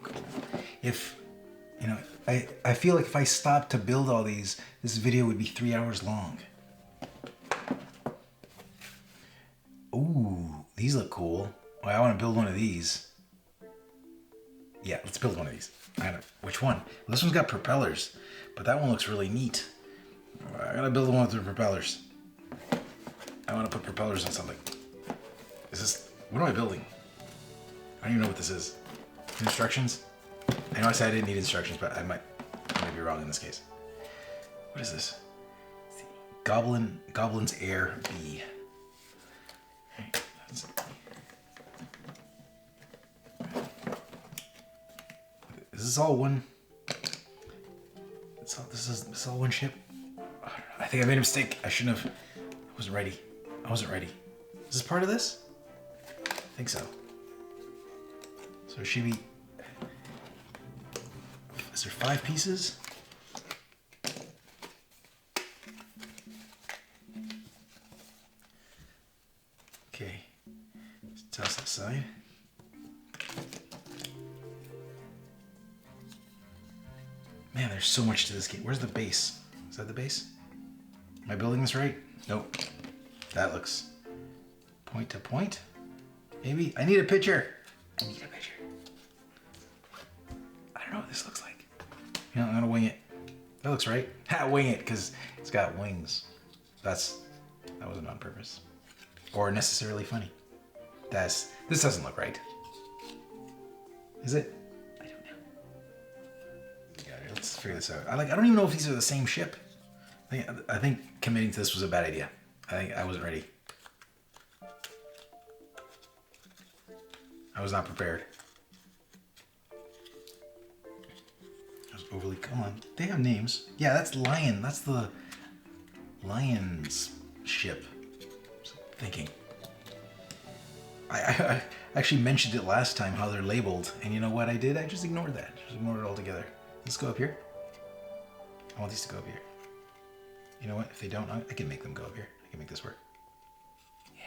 Cool. If, you know, I feel like if I stopped to build all these, this video would be 3 hours long. Ooh, these look cool. Well, I want to build one of these. Yeah, let's build one of these. Which one? Well, this one's got propellers, but that one looks really neat. I gotta build one with the propellers. I want to put propellers on something. What am I building? I don't even know what this is. Instructions? I know I said I didn't need instructions, but I might be wrong in this case. What is this? Goblin's Air B. Right, is this all one? This is all one ship? I think I made a mistake. I shouldn't have. I wasn't ready. Is this part of this? I think so. So it should be. Is there 5 pieces? Okay. Let's toss that aside. Man, there's so much to this game. Where's the base? Is that the base? Am I building this right? Nope. That looks point to point. Maybe. I need a picture. I don't know what this looks like. You know, I'm gonna wing it. That looks right. Ha, wing it, because it's got wings. That wasn't on purpose. Or necessarily funny. This doesn't look right. Is it? I don't know. Yeah, let's figure this out. I don't even know if these are the same ship. I think committing to this was a bad idea. I think I wasn't ready. I was not prepared. I was overly... Come on. They have names. Yeah, that's Lion. That's the Lion's ship. Thinking. I actually mentioned it last time, how they're labeled. And you know what I did? I just ignored that. Just ignored it altogether. Let's go up here. I want these to go up here. You know what? If they don't, I can make them go up here. I can make this work. Yeah.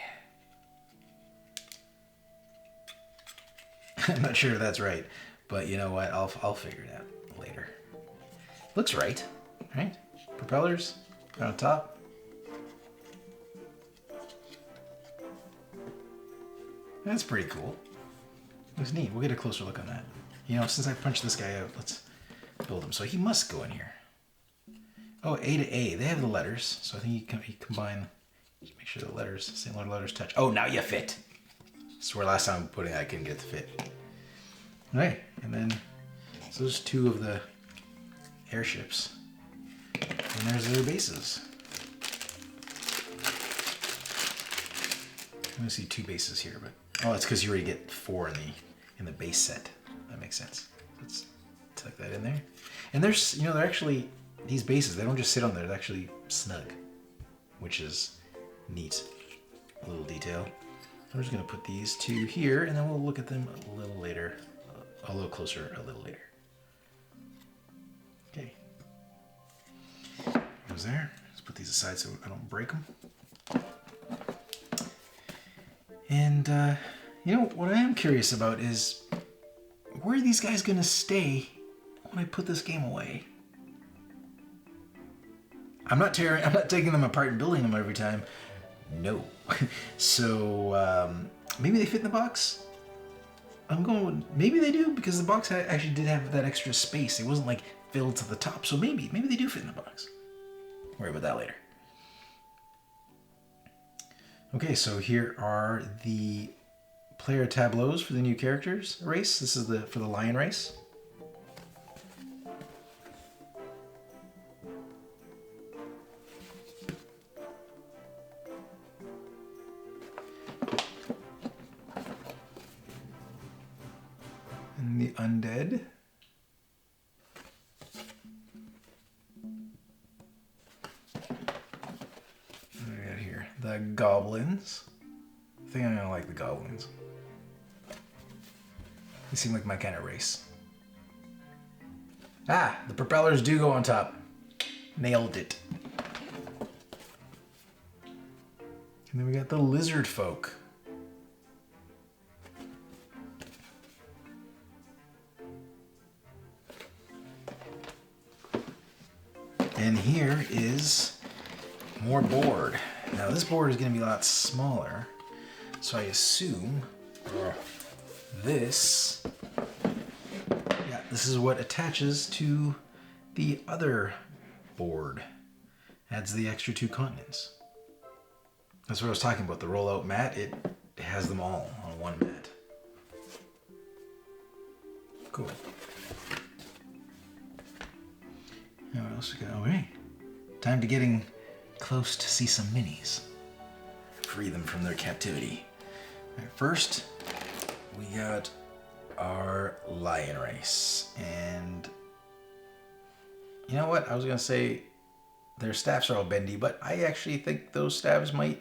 I'm not sure if that's right, but you know what? I'll figure it out later. Looks right, right? Propellers on top. That's pretty cool. Looks neat. We'll get a closer look on that. You know, since I punched this guy out, let's build him. So he must go in here. Oh, A to A. They have the letters, so I think you combine. Just make sure the same letters touch. Oh, now you fit. I swear last time I couldn't get it to fit. All right, and then so there's 2 of the airships, and there's their bases. I'm gonna see 2 bases here, but it's because you already get 4 in the base set. That makes sense. Let's tuck that in there. And there's, they're actually. These bases, they don't just sit on there, they're actually snug, which is neat. A little detail. I'm just going to put these 2 here, and then we'll look at them a little later, a little closer a little later. Okay. tableaus there. Let's put these aside so I don't break them. And, you know, what I am curious about is, where are these guys going to stay when I put this game away? I'm not taking them apart and building them every time. No. So, maybe they fit in the box? I'm going with, maybe they do, because the box actually did have that extra space. It wasn't like filled to the top, so maybe they do fit in the box. Worry about that later. Okay, so here are the player tableaus for the new characters race. This is for the lion race. And the undead. What do we got here? The goblins. I think I'm gonna like the goblins. They seem like my kind of race. Ah, the propellers do go on top. Nailed it. And then we got the lizard folk. And here is more board. Now this board is going to be a lot smaller, so I assume this is what attaches to the other board. Adds the extra 2 continents. That's what I was talking about, the rollout mat. It has them all on one mat. Cool. Now what else we got? Okay. Time to getting close to see some minis. Free them from their captivity. All right, first, we got our lion race. And you know what? I was gonna say their staffs are all bendy, but I actually think those staves might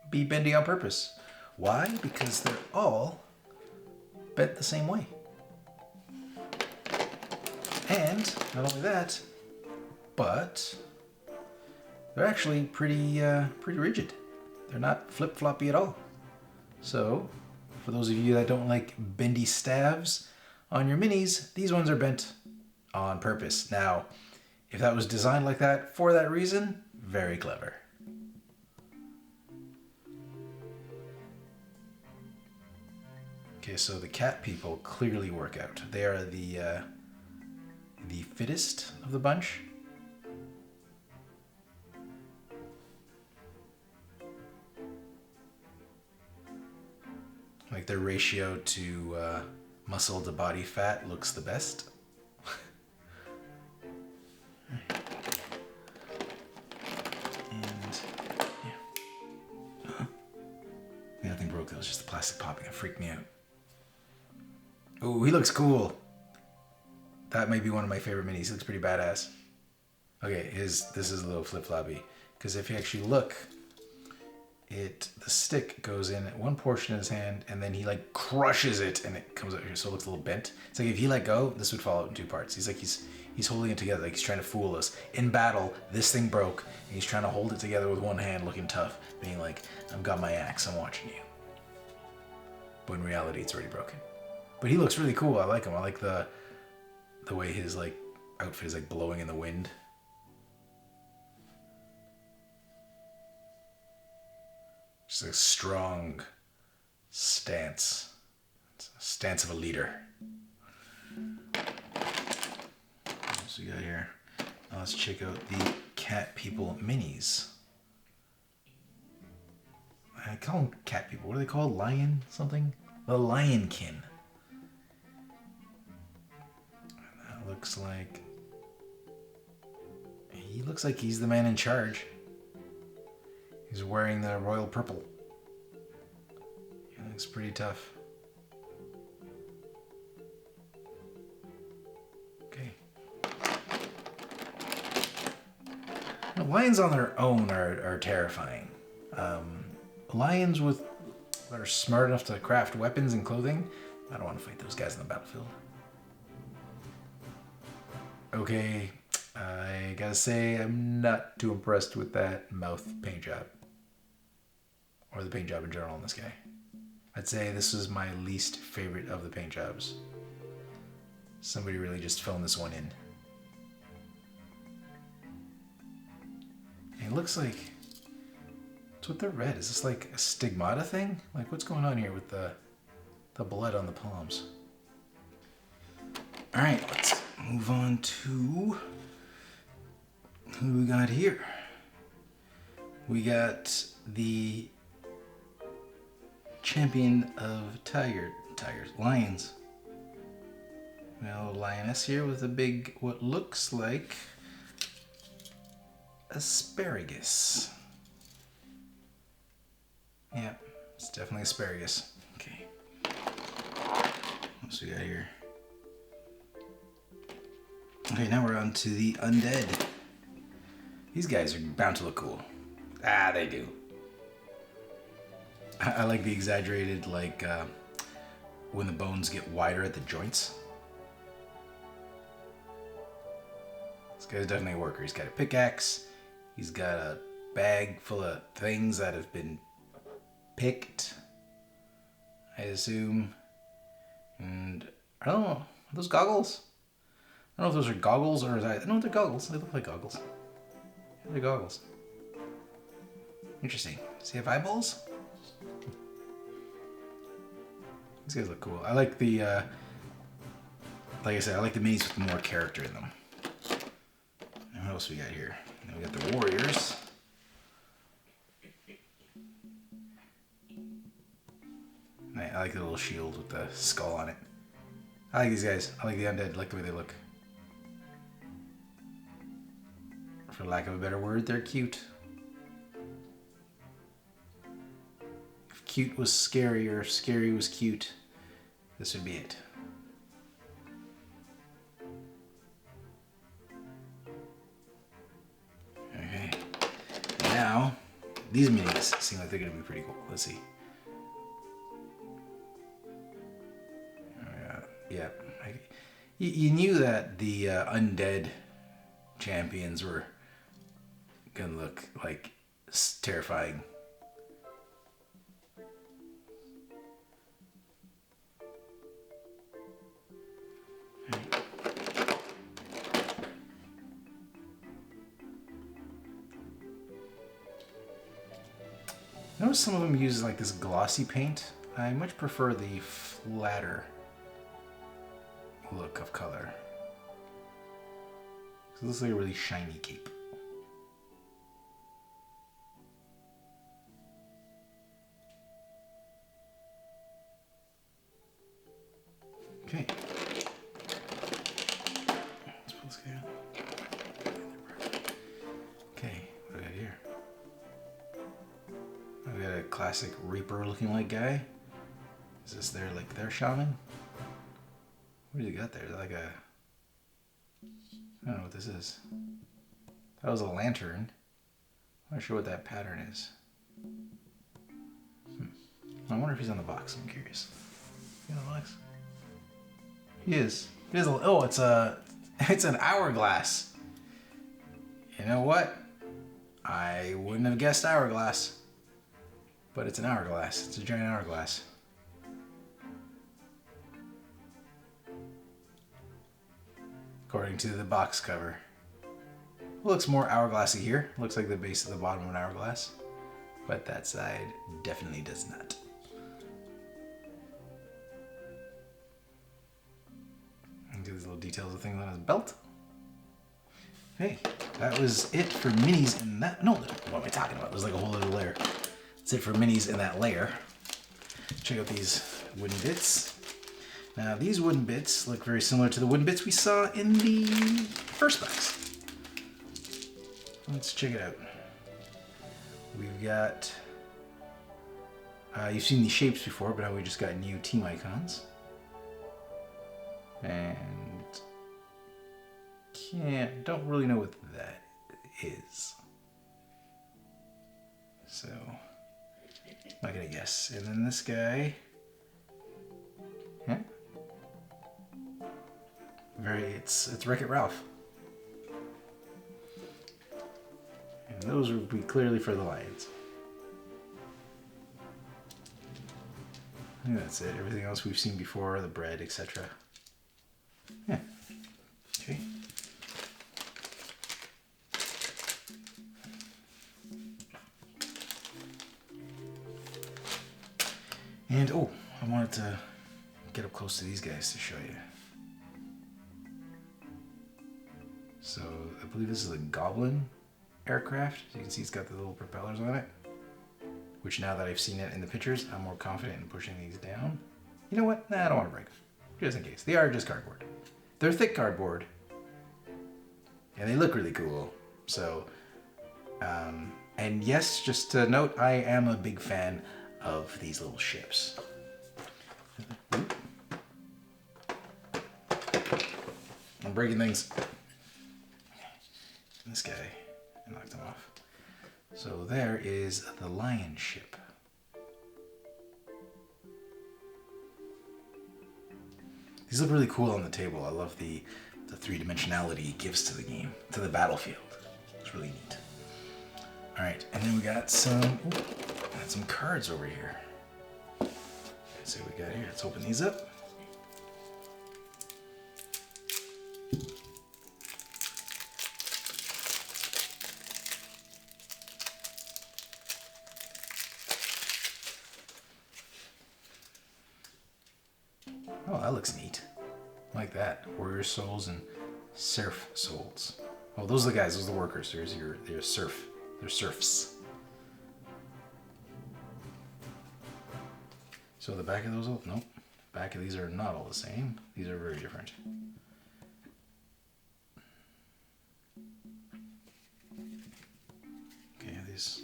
be bendy on purpose. Why? Because they're all bent the same way. And not only that, but they're actually pretty rigid. They're not flip-floppy at all. So, for those of you that don't like bendy staves on your minis, these ones are bent on purpose. Now, if that was designed like that for that reason, very clever. Okay, so the cat people clearly work out. They are the fittest of the bunch. Like their ratio to muscle to body fat looks the best. And yeah. Nothing broke, that was just the plastic popping. It freaked me out. Oh, he looks cool. That might be one of my favorite minis. He looks pretty badass. Okay, this is a little flip-floppy. Because if you actually look, the stick goes in at one portion of his hand, and then he like crushes it, and it comes out here, so it looks a little bent. It's like if he let go, this would fall out in 2 parts. He's like he's holding it together, like he's trying to fool us. In battle, this thing broke, and he's trying to hold it together with one hand, looking tough, being like, I've got my axe, I'm watching you. But in reality, it's already broken. But he looks really cool. I like him. I like the way his like outfit is like blowing in the wind. Just a strong stance. It's a stance of a leader. What else we got here? Now let's check out the cat people minis. I call them cat people. What are they called? Lion something? The Lionkin. That looks like... He looks like he's the man in charge. He's wearing the royal purple. He looks pretty tough. Okay. Now, lions on their own are terrifying. Lions that are smart enough to craft weapons and clothing, I don't want to fight those guys in the battlefield. Okay, I gotta say, I'm not too impressed with that mouth paint job. Or the paint job in general on this guy. I'd say this is my least favorite of the paint jobs. Somebody really just phoned this one in. And it looks like... What's with the red? Is this like a stigmata thing? Like what's going on here with the blood on the palms? Alright, let's move on to... Who we got here? We got the champion of lions. Well, lioness here with a big, what looks like asparagus. Yeah, it's definitely asparagus. Okay. What else we got here? Okay, now we're on to the undead. These guys are bound to look cool. Ah, they do. I like the exaggerated, like, when the bones get wider at the joints. This guy's definitely a worker. He's got a pickaxe. He's got a bag full of things that have been picked, I assume. And, I don't know, are those goggles? I don't know if those are goggles or... No, they're goggles. They look like goggles. They're goggles. Interesting. Does he have eyeballs? These guys look cool. I like the, like I said, I like the minis with more character in them. And what else we got here? And we got the warriors. I like the little shield with the skull on it. I like these guys. I like the undead. I like the way they look. For lack of a better word, they're cute. If cute was scary or if scary was cute, this would be it. Okay. Now, these minis seem like they're going to be pretty cool. Let's see. Yeah. You knew that the undead champions were gonna look like terrifying. Notice some of them use like this glossy paint. I much prefer the flatter look of color. So it looks like a really shiny cape. Okay. Let's pull this guy out. Okay, what do we got here? We got a classic Reaper looking like guy. Is this their shaman? What do you got there? Is that like a... I don't know what this is. That was a lantern. I'm not sure what that pattern is. I wonder if he's on the box. I'm curious. Is he on the box? He is. He is. Oh, it's an hourglass. You know what? I wouldn't have guessed hourglass. But it's an hourglass. It's a giant hourglass. According to the box cover. It looks more hourglassy here. Looks like the base of the bottom of an hourglass. But that side definitely does not. And do these little details of things on his belt. Hey, that was it for minis in that. No, what am I talking about? It was like a whole other layer. That's it for minis in that layer. Check out these wooden bits. Now these wooden bits look very similar to the wooden bits we saw in the first box. Let's check it out. We've got, you've seen these shapes before, but now we just got new team icons. And don't really know what that is. So, I'm not gonna guess. And then this guy, it's Wreck-It Ralph. And those would be clearly for the lions. I think that's it. Everything else we've seen before, the bread, etc. Yeah. Okay. And, oh, I wanted to get up close to these guys to show you. So, I believe this is a Goblin aircraft. As you can see, it's got the little propellers on it. Which, now that I've seen it in the pictures, I'm more confident in pushing these down. You know what? Nah, I don't want to break them. Just in case. They are just cardboard. They're thick cardboard. And they look really cool. So, and yes, just to note, I am a big fan of these little ships. I'm breaking things. This guy, I knocked him off. So there is the lion ship. These look really cool on the table. I love the three-dimensionality it gives to the game, to the battlefield. It's really neat. All right, and then we got some cards over here. Let's see what we got here. Let's open these up. Oh, that looks neat. I like that. Warrior souls and serf souls. Oh, those are the guys. Those are the workers. There's your serf. They're serfs. So the back of those, nope. Back of these are not all the same. These are very different. Okay, these.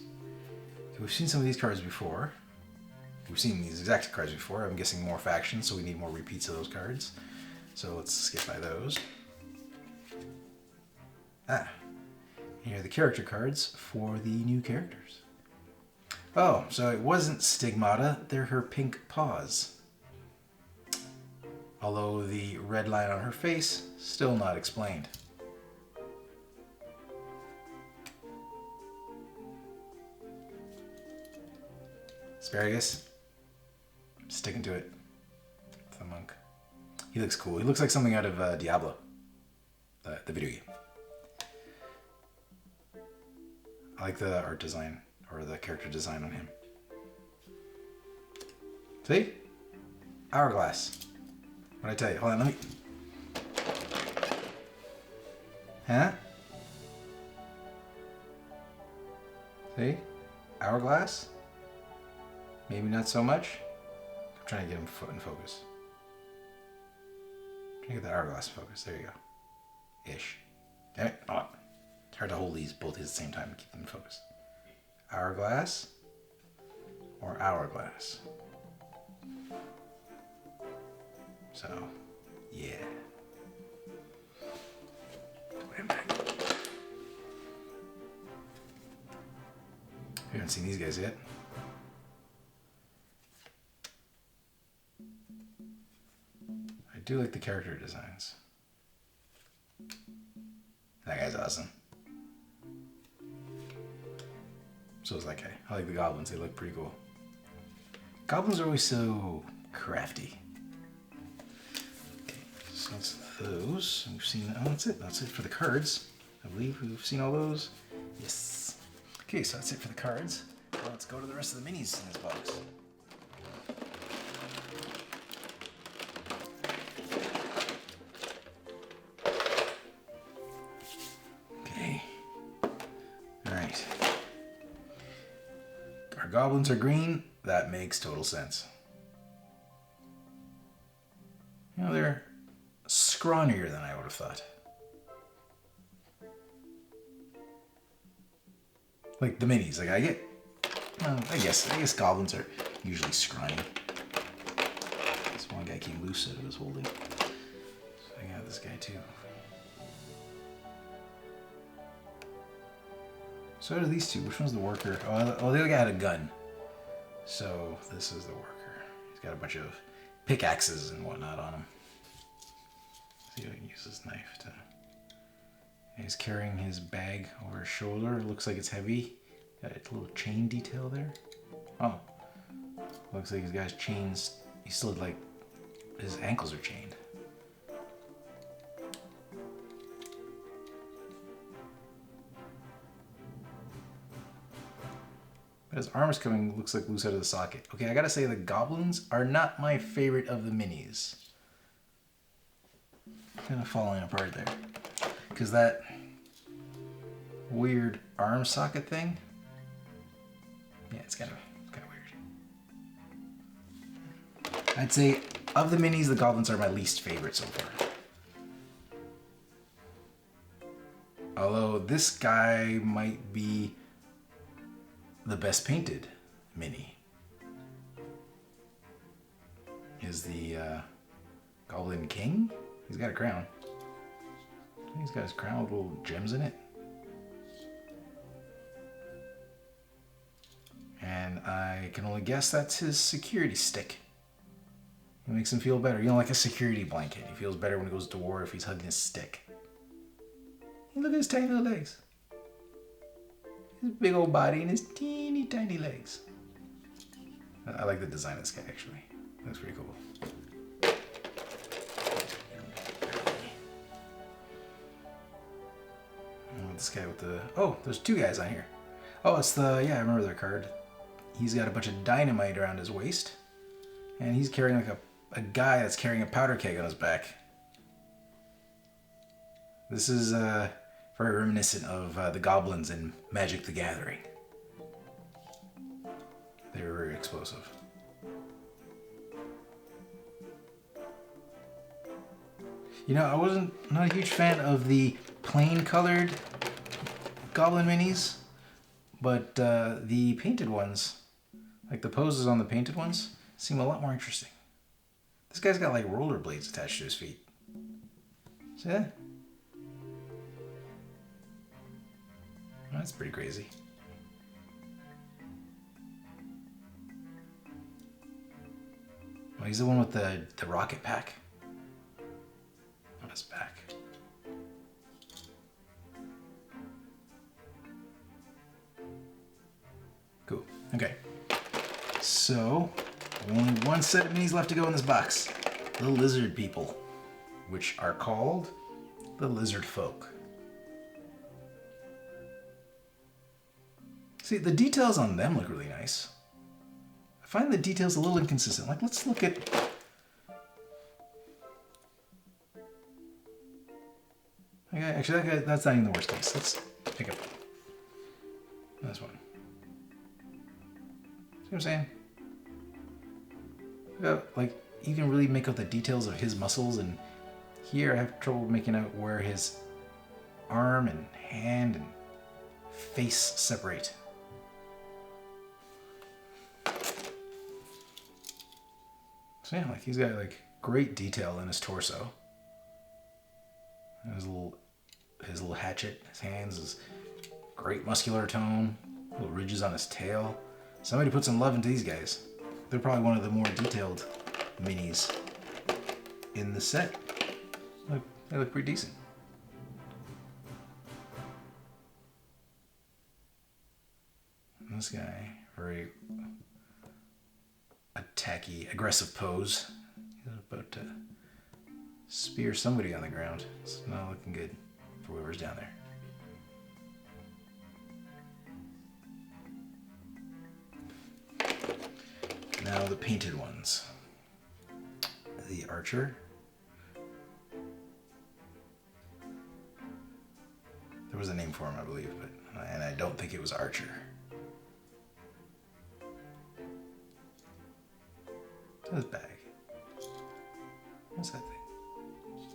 Okay, we've seen some of these cards before. We've seen these exact cards before. I'm guessing more factions, so we need more repeats of those cards. So let's skip by those. Here are the character cards for the new characters. Oh, so it wasn't Stigmata, they're her pink paws. Although the red line on her face, still not explained. Asparagus. Sticking to it. The monk. He looks cool. He looks like something out of Diablo. The video game. I like the art design, or the character design on him. See? Hourglass. What'd I tell you? Hold on, let me... Huh? See? Hourglass? Maybe not so much. I'm trying to get him in focus. I'm trying to get that hourglass in focus. There you go. Ish. Damn it. Oh. It's hard to hold both at the same time and keep them in focus. Hourglass or hourglass. So, yeah. Wait a minute. We haven't seen these guys yet. I do like the character designs. That guy's awesome. So is that guy. I like the goblins. They look pretty cool. Goblins are always so crafty. Okay, so that's those. We've seen... Oh, that's it. That's it for the cards. I believe we've seen all those. Yes. Okay, so that's it for the cards. Well, let's go to the rest of the minis in this box. Okay. Alright. Our goblins are green. That makes total sense. You know, they're scrawnier than I would have thought. Like the minis, like I guess goblins are usually scrawny. This one guy came loose that it was holding. So I got this guy too. So do these two. Which one's the worker? Oh, the other guy had a gun. So this is the worker. He's got a bunch of pickaxes and whatnot on him. See if I can use this knife to... He's carrying his bag over his shoulder. It looks like it's heavy. Got a little chain detail there. Oh. Looks like he's got his chains. He's still like, his ankles are chained. But his arm's coming, looks like loose out of the socket. Okay, I gotta say the goblins are not my favorite of the minis. Kind of falling apart there. Because that weird arm socket thing, yeah, it's kind of weird. I'd say of the minis, the goblins are my least favorite so far. Although this guy might be the best painted mini. Is the Goblin King? He's got a crown. He's got his crown with little gems in it. And I can only guess that's his security stick. It makes him feel better. You know, like a security blanket. He feels better when he goes to war if he's hugging his stick. Look at his tiny little legs. His big old body and his teeny tiny legs. I like the design of this guy actually. Looks pretty cool. This guy with the... Oh, there's two guys on here. Oh, it's the... Yeah, I remember their card. He's got a bunch of dynamite around his waist. And he's carrying like a guy that's carrying a powder keg on his back. This is very reminiscent of the goblins in Magic the Gathering. They were very explosive. You know, I wasn't not a huge fan of the plain colored Goblin minis, but the painted ones, like the poses on the painted ones, seem a lot more interesting. This guy's got like rollerblades attached to his feet. See that? That's pretty crazy. Well, he's the one with the rocket pack on his back. Cool. Okay. So, only one set of minis left to go in this box. The lizard people, which are called the lizard folk. See, the details on them look really nice. I find the details a little inconsistent. Like, let's look at... Okay, actually, that's not even the worst case. Let's pick up this one. See what I'm saying? Like, you can really make out the details of his muscles, and here I have trouble making out where his arm and hand and face separate. So yeah, like he's got like great detail in his torso. And his little hatchet, his hands, his great muscular tone, little ridges on his tail. Somebody put some love into these guys. They're probably one of the more detailed minis in the set. Look, they look pretty decent. And this guy, very attacky, aggressive pose. He's about to spear somebody on the ground. It's not looking good for whoever's down there. Now the painted ones. The archer. There was a name for him, I believe, and I don't think it was Archer. What's his bag? What's that thing?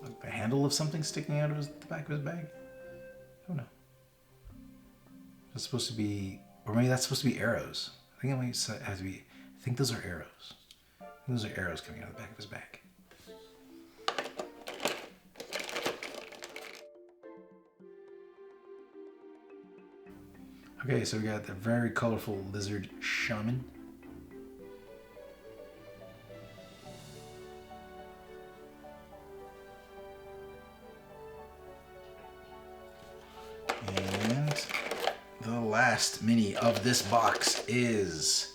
Like the handle of something sticking out of the back of his bag? I don't know. That's supposed to be, or maybe that's supposed to be arrows. I think it might have to be. I think those are arrows. Those are arrows coming out of the back of his bag. Okay, so we got the very colorful lizard shaman. And the last mini of this box is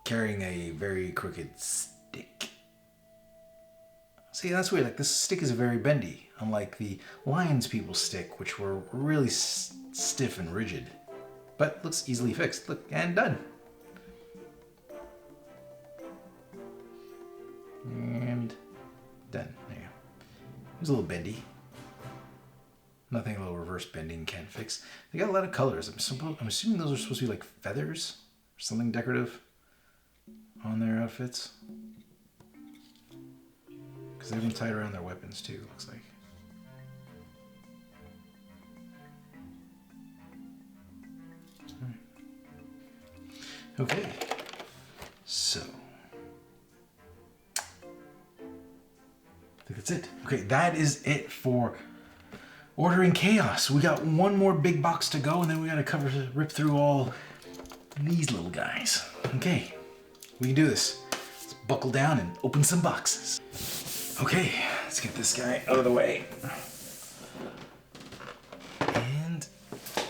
carrying a very crooked stick. See, that's weird. Like, this stick is very bendy, unlike the Lions People's stick, which were really stiff and rigid. But looks easily fixed. Look, and done. And done. There you go. It was a little bendy. Nothing a little reverse bending can't fix. They got a lot of colors. I'm assuming those are supposed to be like feathers or something decorative on their outfits. Because they've been tied around their weapons too, looks like. Okay, so I think that's it. Okay, that is it for Ordering Chaos. We got one more big box to go, and then we gotta rip through all these little guys. Okay, we can do this. Let's buckle down and open some boxes. Okay, let's get this guy out of the way. And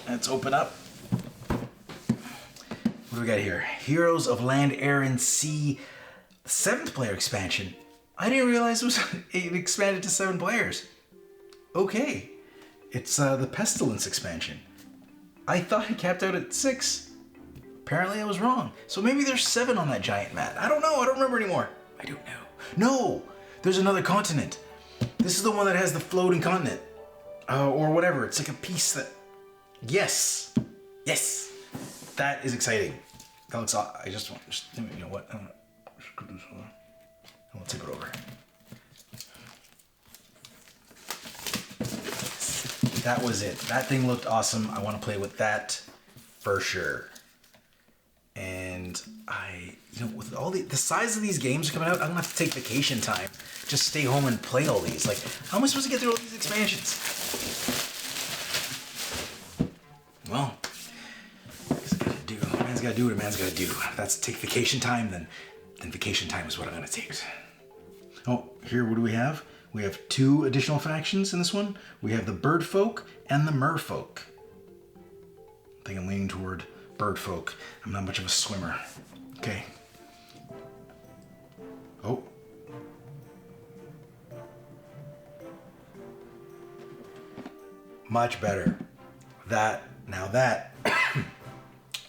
let's open up. What do we got here? Heroes of Land, Air, and Sea, the 7th player expansion. I didn't realize it expanded to 7 players. Okay, it's the Pestilence expansion. I thought it capped out at 6. Apparently I was wrong. So maybe there's 7 on that giant mat. I don't know, I don't remember anymore. I don't know. No, there's another continent. This is the one that has the floating continent. Or whatever, it's like a piece that... Yes, yes. That is exciting. That looks awesome. I just want, you know what? I'm gonna tip it over. That was it. That thing looked awesome. I want to play with that for sure. And with all the size of these games coming out, I'm gonna have to take vacation time. Just stay home and play all these. Like, how am I supposed to get through all these expansions? Well, man's gotta do what a man's gotta do. If that's take vacation time, then vacation time is what I'm gonna take. Oh, here, what do we have? We have 2 additional factions in this one. We have the Birdfolk and the Merfolk. I think I'm leaning toward Birdfolk. I'm not much of a swimmer. Okay. Oh. Much better. That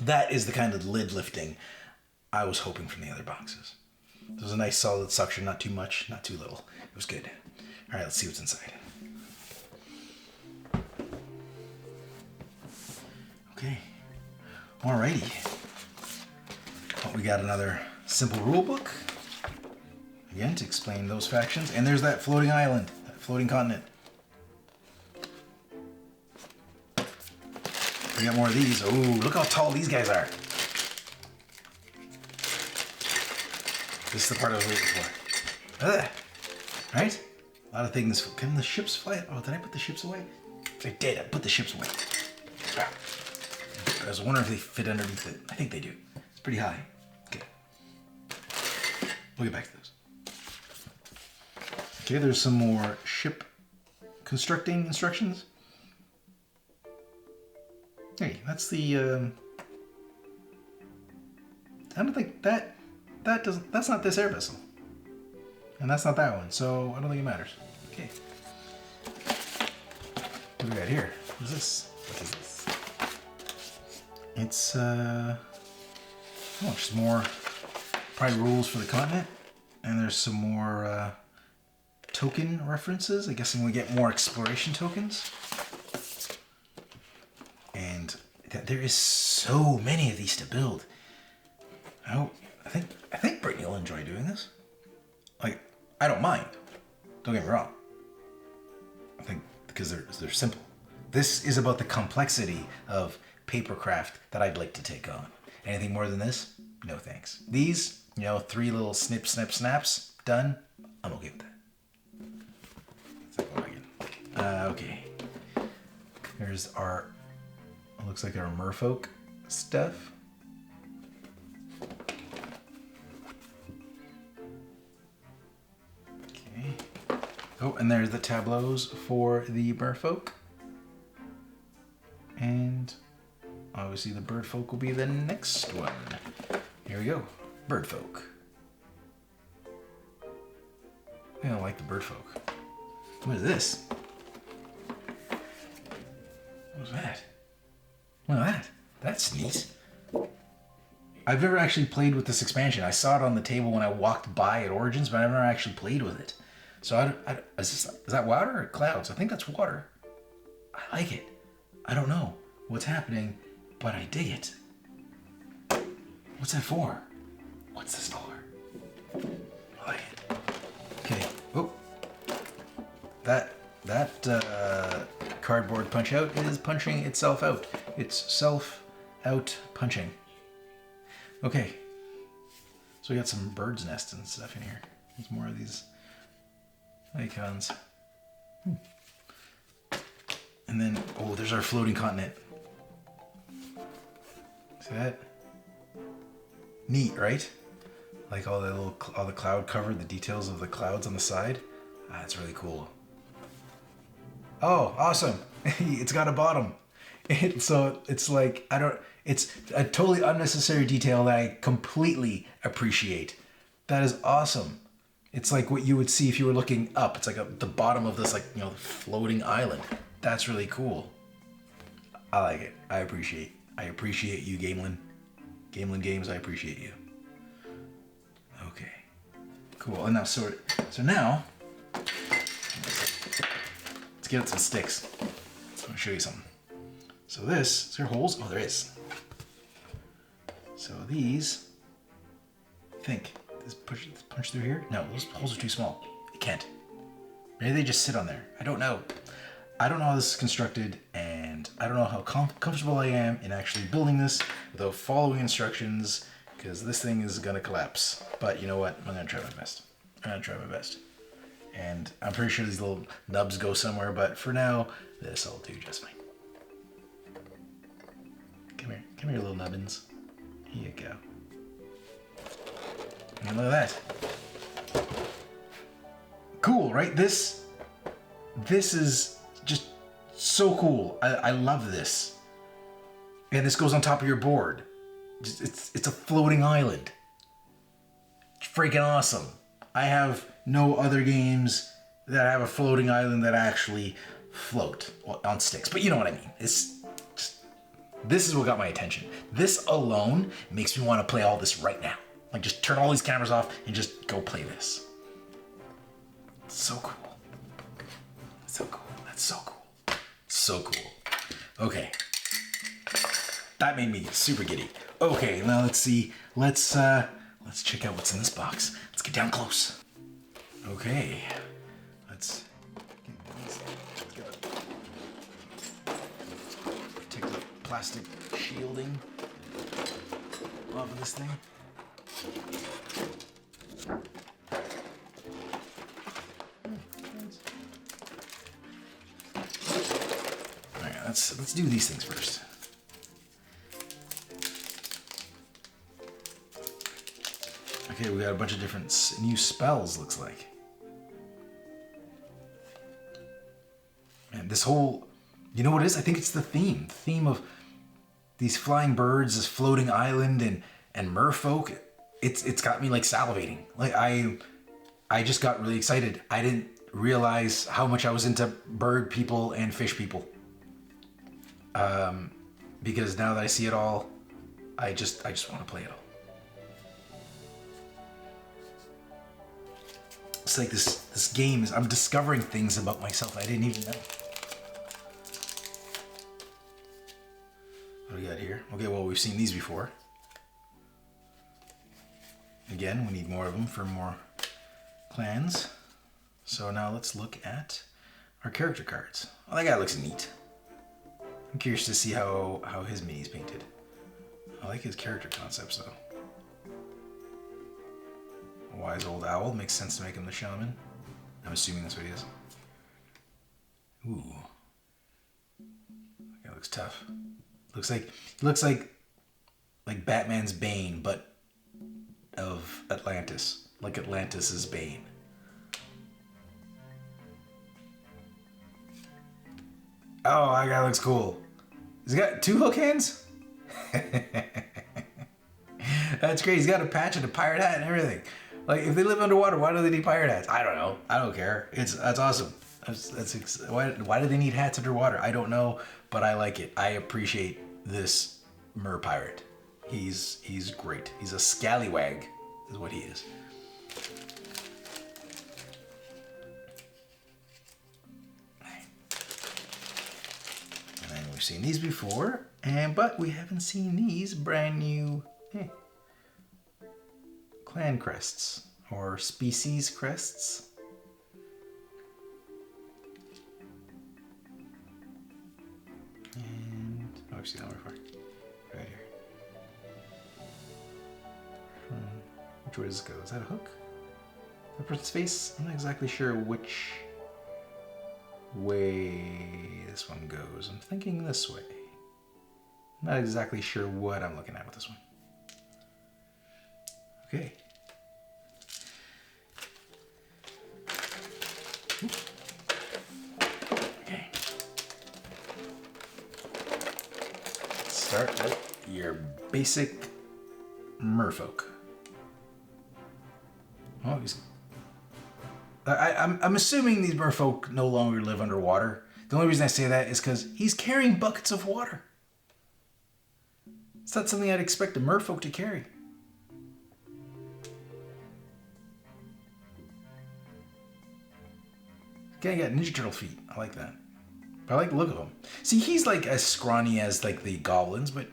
that is the kind of lid lifting I was hoping from the other boxes. There was a nice solid suction, not too much, not too little. It was good. All right, let's see what's inside. Okay. Alrighty. Well, we got another simple rule book. Again, to explain those factions. And there's that floating island, that floating continent. We got more of these. Oh, look how tall these guys are. This is the part I was waiting for. Right? A lot of things. Can the ships fly? Oh, did I put the ships away? I did. I put the ships away. I was wondering if they fit underneath it. I think they do. It's pretty high. Okay. We'll get back to those. Okay, there's some more ship constructing instructions. Hey, that's the, I don't think that's not this air vessel. And that's not that one, so I don't think it matters. Okay. What do we got here? What is this? What is this? It's, just more probably rules for the continent. And there's some more, token references. I guess I'm gonna get more exploration tokens. And there is so many of these to build. Oh, I think Brittany will enjoy doing this. Like, I don't mind. Don't get me wrong. I think because they're simple. This is about the complexity of papercraft that I'd like to take on. Anything more than this? No thanks. These, 3 little snip, snip, snaps, done. I'm okay with that. That's not what I get. Okay. Here's our, it looks like our Merfolk stuff. Okay. Oh, and there's the tableaus for the Merfolk. And obviously the bird folk will be the next one. Here we go. Bird folk. I don't like the bird folk. What is this? What's that? Look at that. That's neat. I've never actually played with this expansion. I saw it on the table when I walked by at Origins, but I've never actually played with it. So is that water or clouds? I think that's water. I like it. I don't know what's happening, but I dig it. What's that for? What's this for? I like it. Okay. Oh. That cardboard punch out is punching itself out. It's self out punching. Okay. So we got some bird's nests and stuff in here. There's more of these icons. And then, oh, there's our floating continent. See that? Neat, right? Like all the cloud cover, the details of the clouds on the side. That's really cool. Oh, awesome! It's got a bottom. So it's like it's a totally unnecessary detail that I completely appreciate. That is awesome. It's like what you would see if you were looking up. It's like the bottom of this, floating island. That's really cool. I like it. I appreciate you, Gamelyn. Gamelyn Games, I appreciate you. Okay. Cool. And now so now let's get out some sticks. I'm gonna show you something. So is there holes? Oh, there is. So these, this punch through here? No, those holes are too small. It can't. Maybe they just sit on there. I don't know. I don't know how this is constructed, and I don't know how comfortable I am in actually building this without following instructions, because this thing is gonna collapse. But you know what? I'm gonna try my best. And I'm pretty sure these little nubs go somewhere, but for now, this will do just fine. Come here, little nubbins. Here you go. And look at that. Cool, right? This is just so cool. I love this. And this goes on top of your board. It's a floating island. It's freaking awesome. I have no other games that have a floating island that actually float on sticks, but you know what I mean. This is what got my attention. This alone makes me want to play all this right now. Like, just turn all these cameras off and just go play this. It's so cool. So cool. That's so cool. So cool. Okay. That made me super giddy. Okay, now let's see. Let's check out what's in this box. Let's get down close. Okay. Let's take the plastic shielding off of this thing. Alright, let's do these things first. Okay, we got a bunch of different new spells, looks like. And this whole, you know what it is? I think it's the theme of these flying birds, this floating island, and merfolk. It's got me like salivating. Like I just got really excited. I didn't realize how much I was into bird people and fish people. Because now that I see it all, I just want to play it all. It's like this game is, I'm discovering things about myself I didn't even know. What do we got here? Okay, well, we've seen these before. Again, we need more of them for more clans. So now let's look at our character cards. Oh, that guy looks neat. I'm curious to see how his mini's painted. I like his character concepts though. A wise old owl, makes sense to make him the shaman. I'm assuming that's what he is. Ooh. That guy looks tough. Looks like Batman's Bane, but of Atlantis. Like Atlantis' Bane. Oh, that guy looks cool. He's got 2 hook hands? That's great. He's got a patch and a pirate hat and everything. Like, if they live underwater, why do they need pirate hats? I don't know. I don't care. That's awesome. Why do they need hats underwater? I don't know, but I like it. I appreciate this mer pirate. He's great. He's a scallywag, is what he is. And then we've seen these before, but we haven't seen these brand new clan crests or species crests. And I've seen that before. Right here. Which way does it go? Is that a hook? The person's face? I'm not exactly sure which way this one goes. I'm thinking this way. I'm not exactly sure what I'm looking at with this one. Okay. Okay. Start with your basic merfolk. Oh, I'm assuming these merfolk no longer live underwater. The only reason I say that is because he's carrying buckets of water. It's not something I'd expect a merfolk to carry. Guy got Ninja Turtle feet. I like that. But I like the look of him. See, he's like as scrawny as like the goblins, but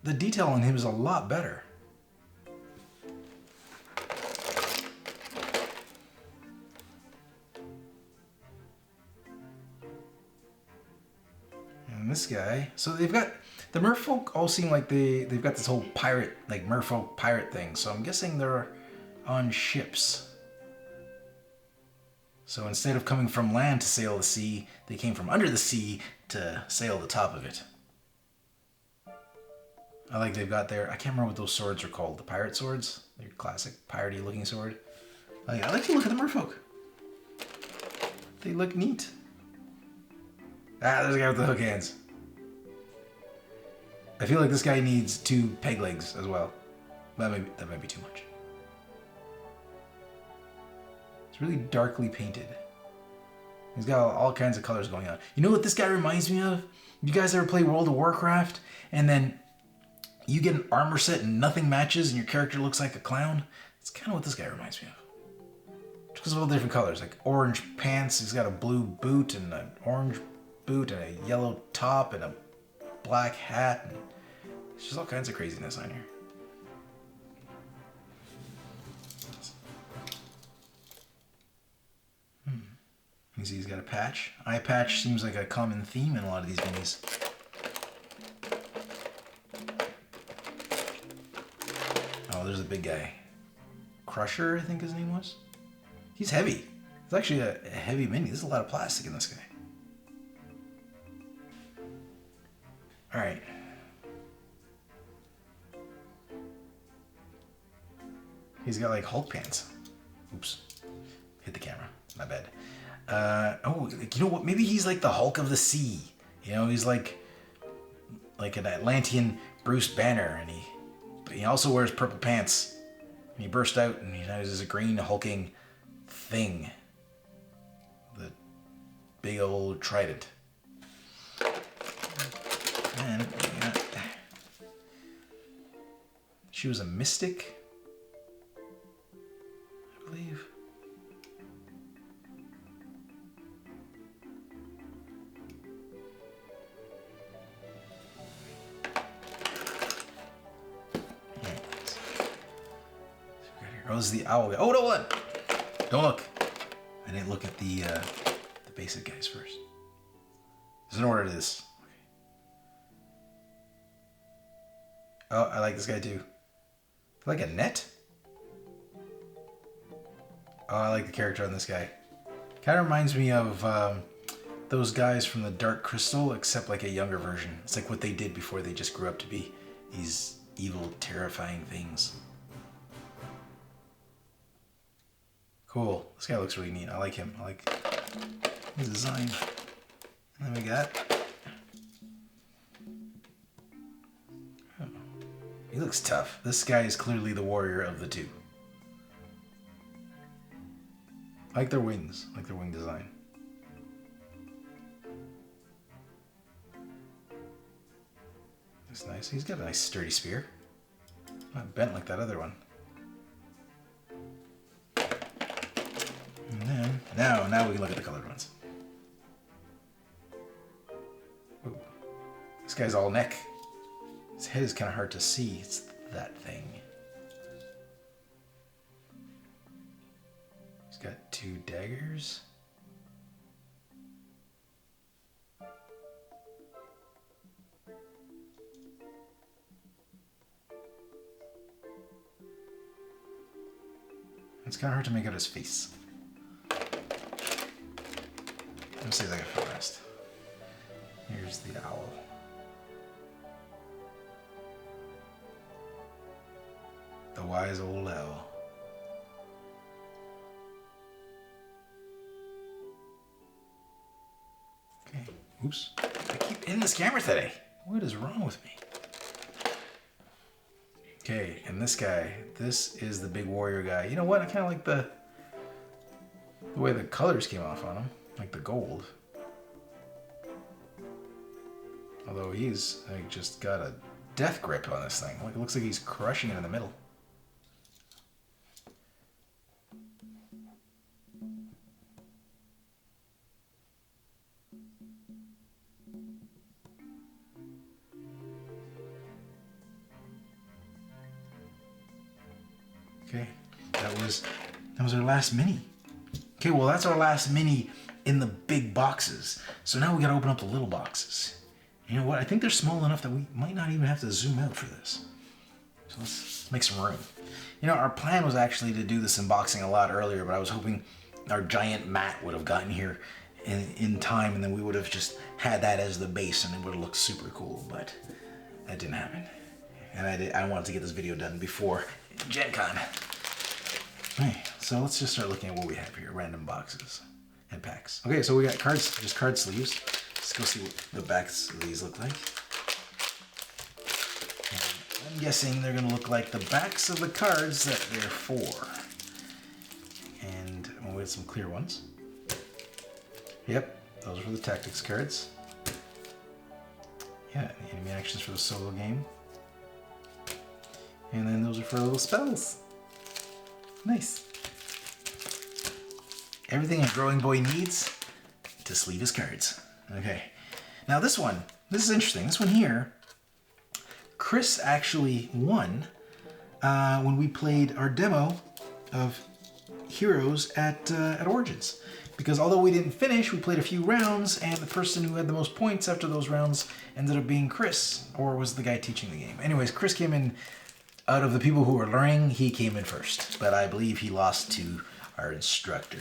the detail on him is a lot better. And this guy, so they've got the merfolk all seem like they've got this whole pirate, like merfolk pirate thing. So I'm guessing they're on ships. So instead of coming from land to sail the sea, they came from under the sea to sail the top of it. I like they've got their, I can't remember what those swords are called, the pirate swords, their classic piratey looking sword. I like the look of the merfolk. They look neat. Ah, there's a guy with the hook hands. I feel like this guy needs 2 peg legs as well. That might be too much. It's really darkly painted. He's got all kinds of colors going on. You know what this guy reminds me of? You guys ever play World of Warcraft and then you get an armor set and nothing matches and your character looks like a clown? That's kind of what this guy reminds me of. Just because of all the different colors. Like orange pants, he's got a blue boot and an orange boot and a yellow top and a black hat. And there's just all kinds of craziness on here. You see he's got a patch. Eye patch seems like a common theme in a lot of these minis. Oh, there's a big guy. Crusher, I think his name was. He's heavy. It's actually a heavy mini. There's a lot of plastic in this guy. Alright. He's got like Hulk pants. Oops. Hit the camera. My bad. Oh, you know what? Maybe he's like the Hulk of the sea. You know, he's like an Atlantean Bruce Banner, and he also wears purple pants. And he burst out, and he has a green hulking thing, the big old trident. And she was a mystic, I believe. Oh, this is the owl guy. Oh, don't look! Don't look. I didn't look at the basic guys first. There's an order to this. Okay. Oh, I like this guy too. Like a net? Oh, I like the character on this guy. Kind of reminds me of those guys from the Dark Crystal, except like a younger version. It's like what they did before they just grew up to be these evil, terrifying things. Cool. This guy looks really neat. I like him. I like his design. And then we got He looks tough. This guy is clearly the warrior of the two. I like their wings, I like their wing design. That's nice. He's got a nice sturdy spear. Not bent like that other one. And then, now we can look at the colored ones. Ooh. This guy's all neck. His head is kind of hard to see. It's that thing. He's got 2 daggers. It's kind of hard to make out his face. Let me see if I can fit rest. Here's the owl. The wise old owl. Okay. Oops. I keep hitting this camera today. What is wrong with me? Okay, and this guy, this is the big warrior guy. You know what? I kind of like the way the colors came off on him, like the gold. Although he's like just got a death grip on this thing. Like it looks like he's crushing it in the middle. Okay, that was our last mini. Okay, well that's our last mini in the big boxes. So now we gotta open up the little boxes. You know what? I think they're small enough that we might not even have to zoom out for this. So let's make some room. You know, our plan was actually to do this unboxing a lot earlier, but I was hoping our giant mat would have gotten here in time, and then we would have just had that as the base, and it would have looked super cool. But that didn't happen. And I wanted to get this video done before Gen Con. Okay, so let's just start looking at what we have here. Random boxes and packs. Okay, so we got cards, just card sleeves. Let's go see what the backs of these look like. And I'm guessing they're gonna look like the backs of the cards that they're for. And we have some clear ones. Yep, those are for the tactics cards. Yeah, the enemy actions for the solo game. And then those are for little spells. Nice. Everything a growing boy needs to sleeve his cards. Okay. Now this one, this is interesting. This one here, Chris actually won when we played our demo of Heroes at Origins. Because although we didn't finish, we played a few rounds, and the person who had the most points after those rounds ended up being Chris, or was the guy teaching the game. Anyways, Chris came in. Out of the people who were learning, he came in first, but I believe he lost to our instructor.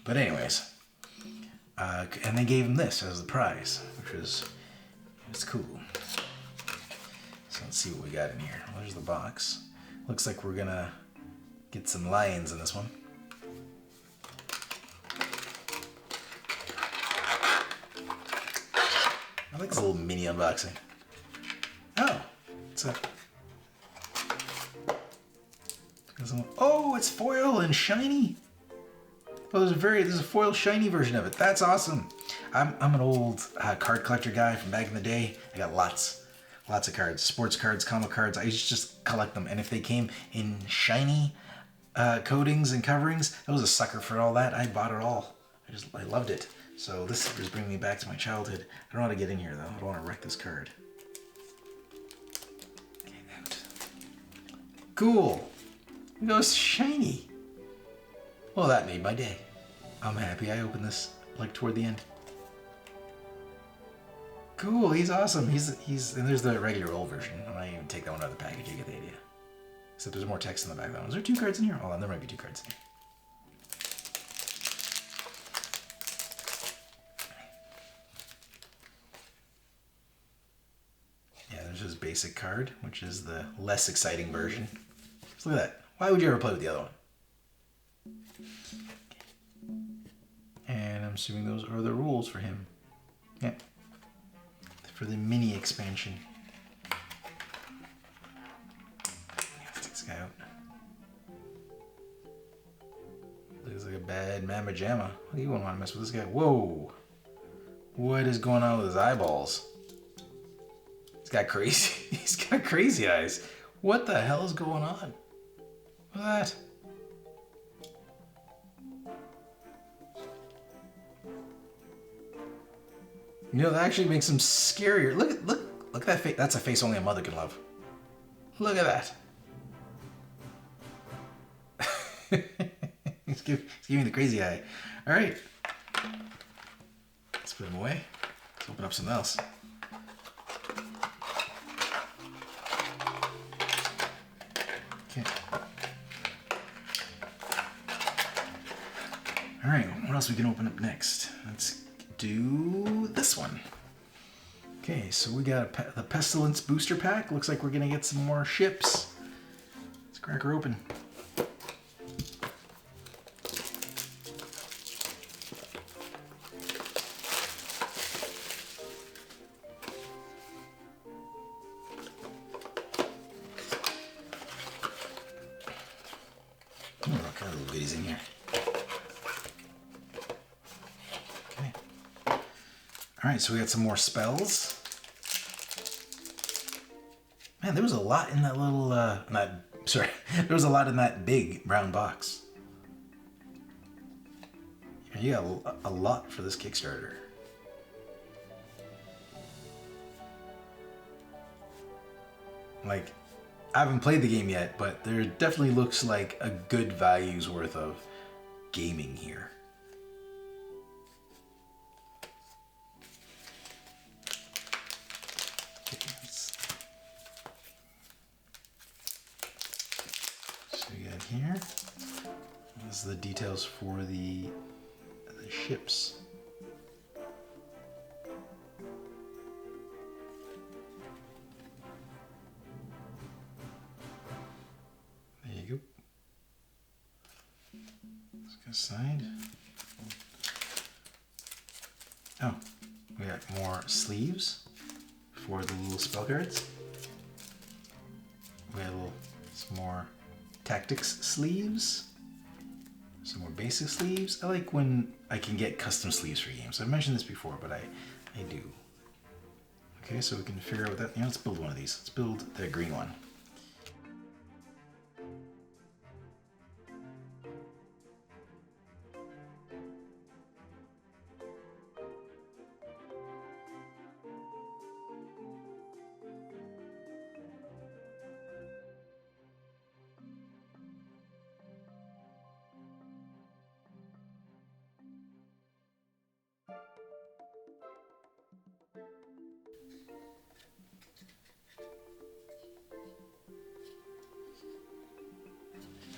But anyways, and they gave him this as the prize, which was cool. So let's see what we got in here. Well, there's the box. Looks like we're gonna get some lions in this one. I like this little mini unboxing. Oh. Oh, it's foil and shiny. Oh, there's a foil shiny version of it. That's awesome. I'm an old card collector guy from back in the day. I got lots of cards, sports cards, comic cards. I used to just collect them, and if they came in shiny coatings and coverings, I was a sucker for all that. I bought it all. I loved it. So this is bringing me back to my childhood. I don't know how to get in here though. I don't want to wreck this card. Cool. It goes shiny. Well, that made my day. I'm happy I opened this like toward the end. Cool. He's awesome. He's and there's the regular old version. I might even take that one out of the package. You get the idea. Except there's more text in the back of that one. Is there 2 cards in here? Oh, there might be 2 cards in here. Yeah, there's his basic card, which is the less exciting version. So look at that. Why would you ever play with the other one? And I'm assuming those are the rules for him. Yep. For the mini expansion. guy out. Looks like a bad mamma jamma. You wouldn't want to mess with this guy. Whoa! What is going on with his eyeballs? He's got crazy. He's got crazy eyes. What the hell is going on? What's that? You know, that actually makes him scarier. Look at that face. That's a face only a mother can love. Look at that. He's giving me the crazy eye. All right. Let's put him away. Let's open up something else. Okay. All right. What else we can open up next? Let's do this one. Okay, so we got the Pestilence booster pack. Looks like we're gonna get some more ships. Let's crack her open. Oh, what kind of little goodies in here? Alright, so we got some more spells. Man, there was a lot in that little, there was a lot in that big brown box. You got a lot for this Kickstarter. Like, I haven't played the game yet, but there definitely looks like a good value's worth of gaming here. Here is the details for the ships. There you go. Let's go side. Oh, we got more sleeves for the little spell cards. We got some more tactics sleeves, some more basic sleeves. I like when I can get custom sleeves for games. I've mentioned this before, but I do. Okay, so we can figure out that. Let's build one of these. Let's build the green one.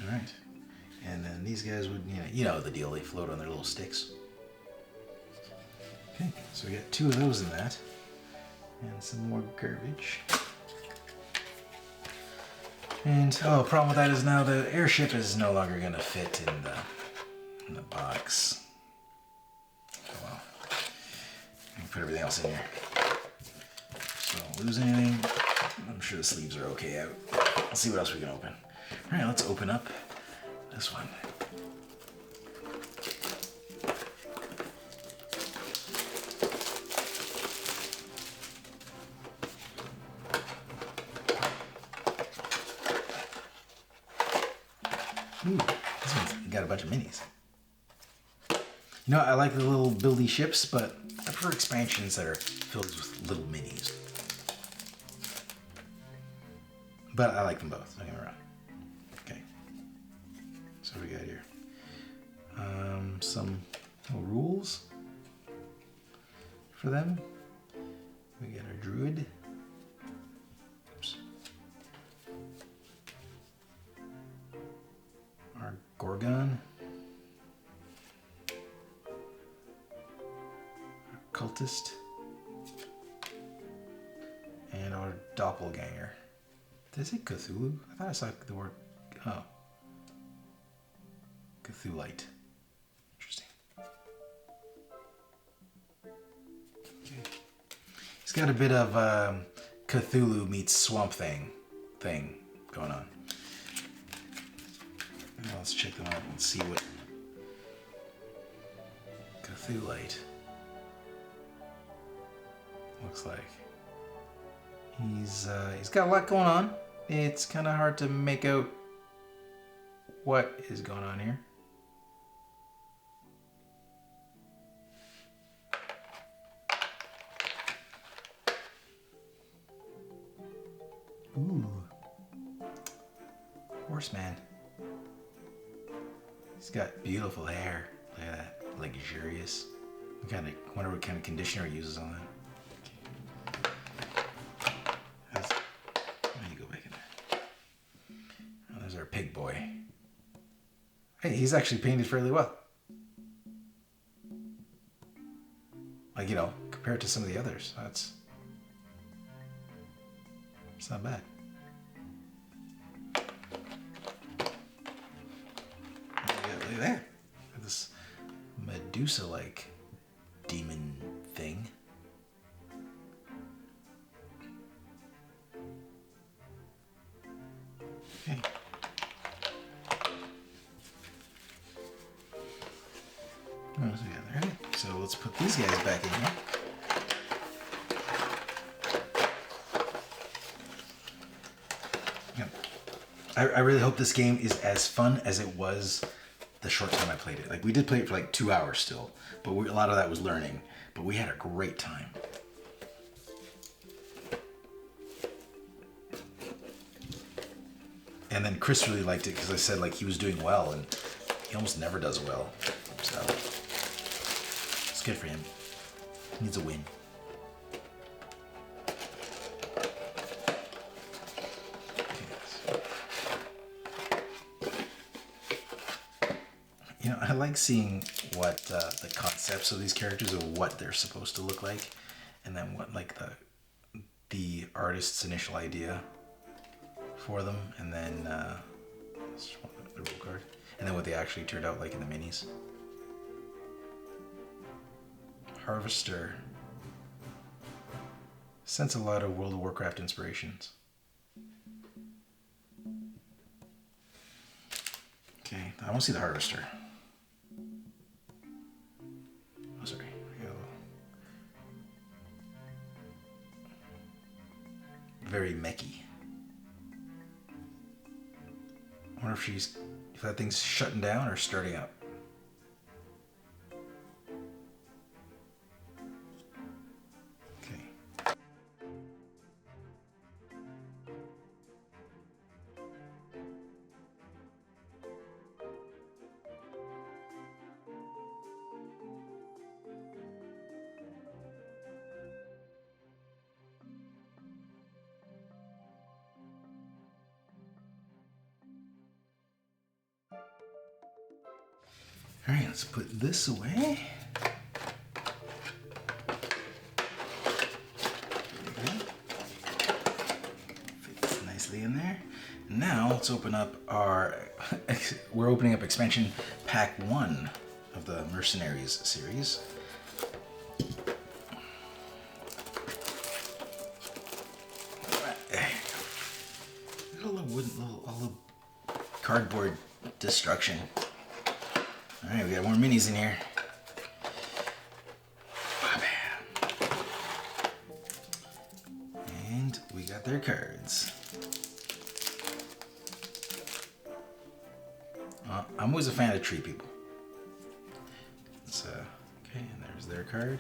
Alright, and then these guys would, you know the deal, they float on their little sticks. Okay, so we got 2 of those in that, and some more garbage. And, oh, problem with that is now the airship is no longer going to fit in the box. Oh well, we can put everything else in here. So don't lose anything. I'm sure the sleeves are okay out. Let's see what else we can open. Alright, let's open up this one. Ooh, this one's got a bunch of minis. You know, I like the little buildy ships, but I prefer expansions that are filled with little minis. But I like them both, don't get me wrong. Okay. So what do we got here? Some rules for them. We got our druid. Oops. Our gorgon. Our cultist. And our doppelganger. Did I say Cthulhu? I thought I saw the word, oh. Cthulhite. Interesting. Okay. He's got a bit of Cthulhu meets Swamp Thing going on. Now let's check them out and see what Cthulite looks like. He's got a lot going on. It's kind of hard to make out what is going on here. Ooh. Horseman. He's got beautiful hair. Look at that. Luxurious. Wonder what kind of conditioner he uses on that. How do you go back in there? Oh, there's our pig boy. Hey, he's actually painted fairly well. Like, you know, compared to some of the others. It's not bad. Look at that. This Medusa-like demon thing. Okay. What else we got there? So let's put these guys back in here. I really hope this game is as fun as it was the short time I played it. Like, we did play it for like 2 hours still, but a lot of that was learning. But we had a great time. And then Chris really liked it because I said like he was doing well, and he almost never does well. So it's good for him. He needs a win. You know, I like seeing what the concepts of these characters, or what they're supposed to look like, and then what like the artist's initial idea for them, and then the rule card, and then what they actually turned out like in the minis. Harvester. Sense a lot of World of Warcraft inspirations. Okay, I want to see the Harvester. Oh, sorry. Very mechy. I wonder if that thing's shutting down or starting up. Okay. All right, let's put this away. Fits nicely in there. Now let's open up we're opening up expansion pack 1 of the Mercenaries series. All the cardboard destruction. All right, we got more minis in here. And we got their cards. I'm always a fan of tree people. So, okay, and there's their card.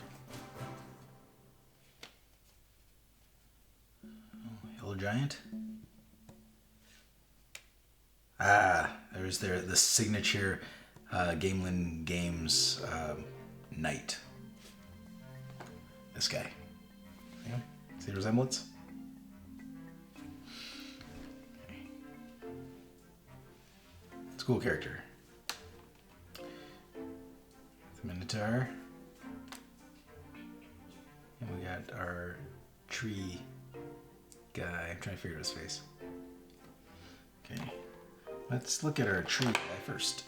Oh, Hill Giant. There's the signature Gamelyn Games Knight. This guy. Yeah. See the resemblance? It's a cool character. The Minotaur. And we got our tree guy. I'm trying to figure out his face. Okay. Let's look at our tree guy first.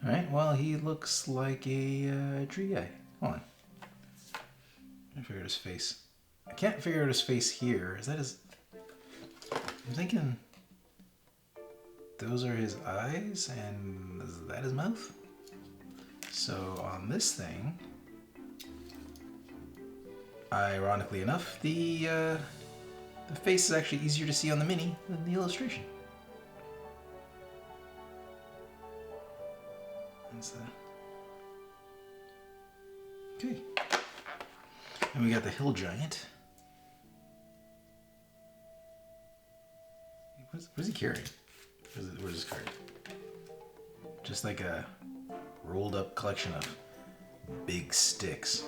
Alright, well, he looks like a tree guy. Hold on. I figure out his face. I can't figure out his face here. Is that his... I'm thinking those are his eyes, and is that his mouth? So on this thing, ironically enough, the face is actually easier to see on the mini than the illustration. That's okay. And we got the hill giant. What is he carrying? Where's his card? Just like a rolled up collection of big sticks.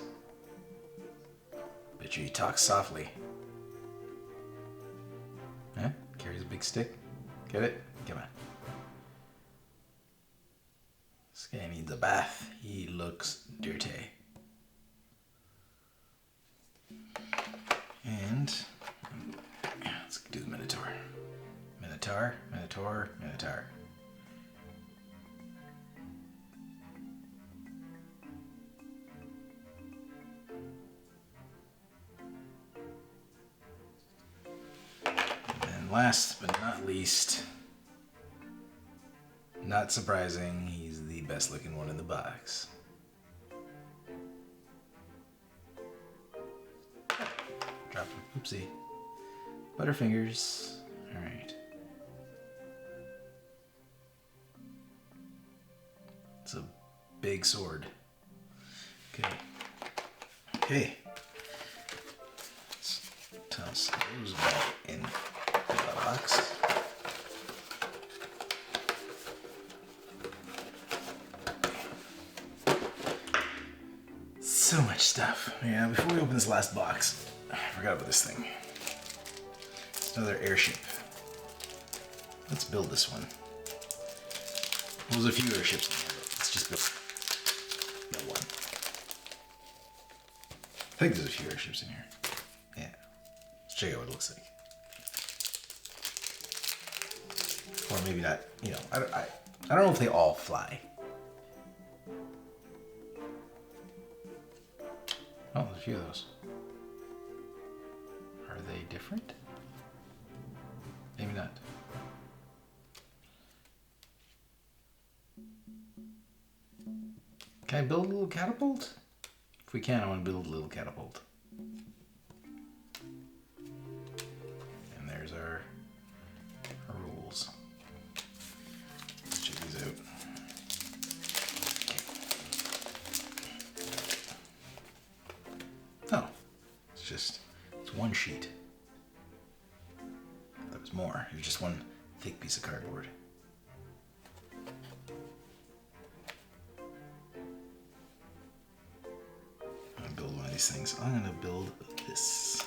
Bet you he talks softly. Huh? Carries a big stick. Get it? Come on. This guy needs a bath. He looks dirty. And let's do the Minotaur. Minotaur, Minotaur, Minotaur. And last but not least, not surprising, he's the best looking one in the box. Drop him. Oopsie. Butterfingers. Alright. It's a big sword. Okay. Okay. Let's toss those back in the box. So much stuff. Yeah, before we open this last box, I forgot about this thing. It's another airship. Let's build this one. Well, there's a few airships in here, but let's just build that one. I think there's a few airships in here. Yeah. Let's check out what it looks like. Or maybe not, you know, I don't know if they all fly. Oh, there's a few of those. Are they different? Maybe not. Can I build a little catapult? If we can, I want to build a little catapult. And there's our rules. Let's check these out. Oh, it's one sheet. There was more. It was just one thick piece of cardboard. I'm gonna build one of these things. I'm gonna build this.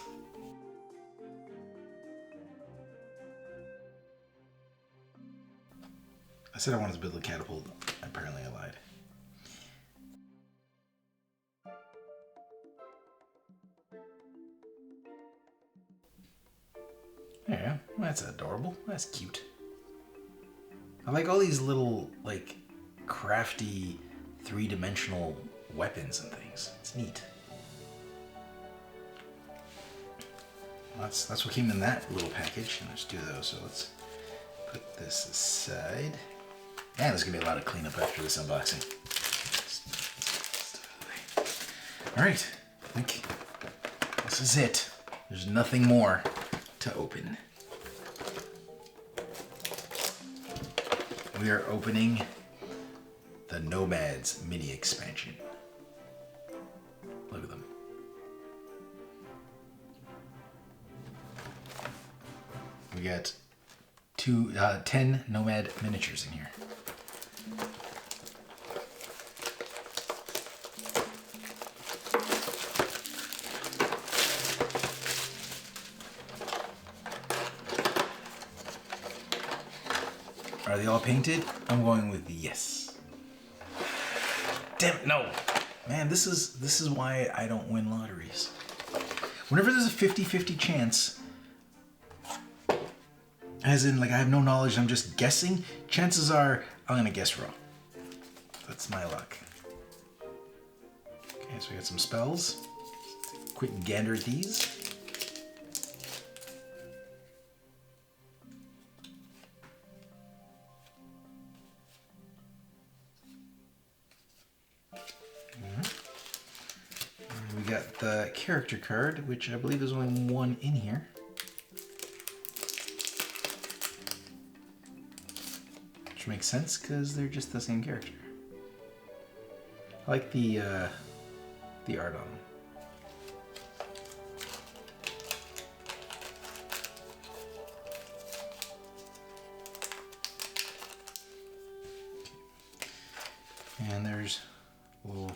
I said I wanted to build a catapult. Apparently I lied. Yeah, that's adorable. That's cute. I like all these little, like, crafty, three-dimensional weapons and things. It's neat. That's what came in that little package. And there's two of those, so let's put this aside. Man, there's gonna be a lot of cleanup after this unboxing. All right, I think this is it. There's nothing more to open. We are opening the Nomads mini expansion. Look at them. We got 10 Nomad miniatures in here. Are they all painted? I'm going with yes. Damn it, no. Man, this is why I don't win lotteries. Whenever there's a 50-50 chance, as in like I have no knowledge, I'm just guessing, chances are I'm gonna guess wrong. That's my luck. Okay, so we got some spells. Quick gander at these. we got the character card, which I believe there's only one in here. Which makes sense because they're just the same character. I like the art on them. And there's little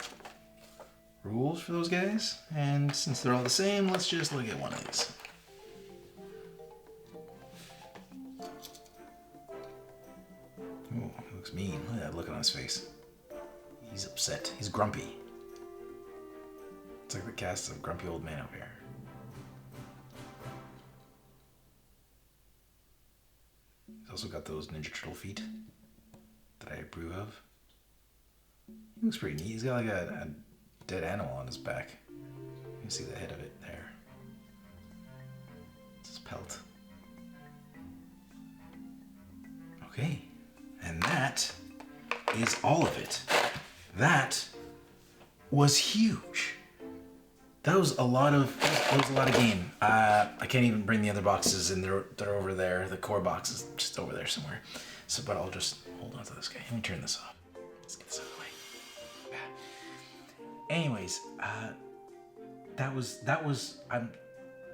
rules for those guys. And since they're all the same, let's just look at one of these. Ooh, he looks mean. Look at that look on his face. He's upset. He's grumpy. It's like the cast of Grumpy Old Man up here. He's also got those Ninja Turtle feet that I approve of. He looks pretty neat. He's got like a dead animal on his back. You can see the head of it there. It's his pelt. Okay, and that is all of it. That was huge. That was a lot of game. I can't even bring the other boxes in. They're over there. The core box is just over there somewhere. So, but I'll just hold on to this guy. Let me turn this off. Let's get this out of the way. Yeah. Anyways, that was. I'm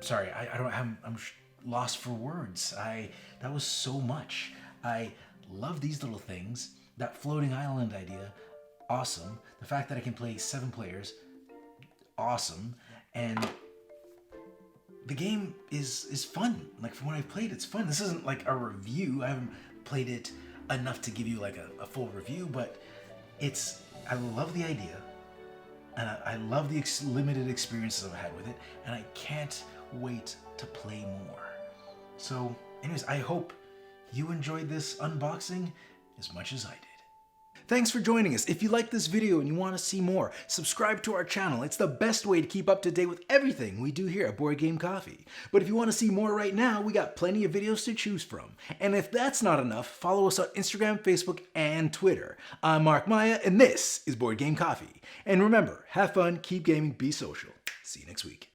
sorry. I'm lost for words. That was so much. I love these little things. That floating island idea, awesome. The fact that I can play 7 players, awesome. And the game is fun. Like from what I've played, it's fun. This isn't like a review. I haven't played it enough to give you like a full review, but I love the idea. And I love the limited experiences I've had with it. And I can't wait to play more. So anyways, I hope you enjoyed this unboxing as much as I did. Thanks for joining us. If you like this video and you want to see more, subscribe to our channel. It's the best way to keep up to date with everything we do here at Board Game Coffee. But if you want to see more right now, we got plenty of videos to choose from. And if that's not enough, follow us on Instagram, Facebook, and Twitter. I'm Mark Maya, and this is Board Game Coffee. And remember, have fun, keep gaming, be social. See you next week.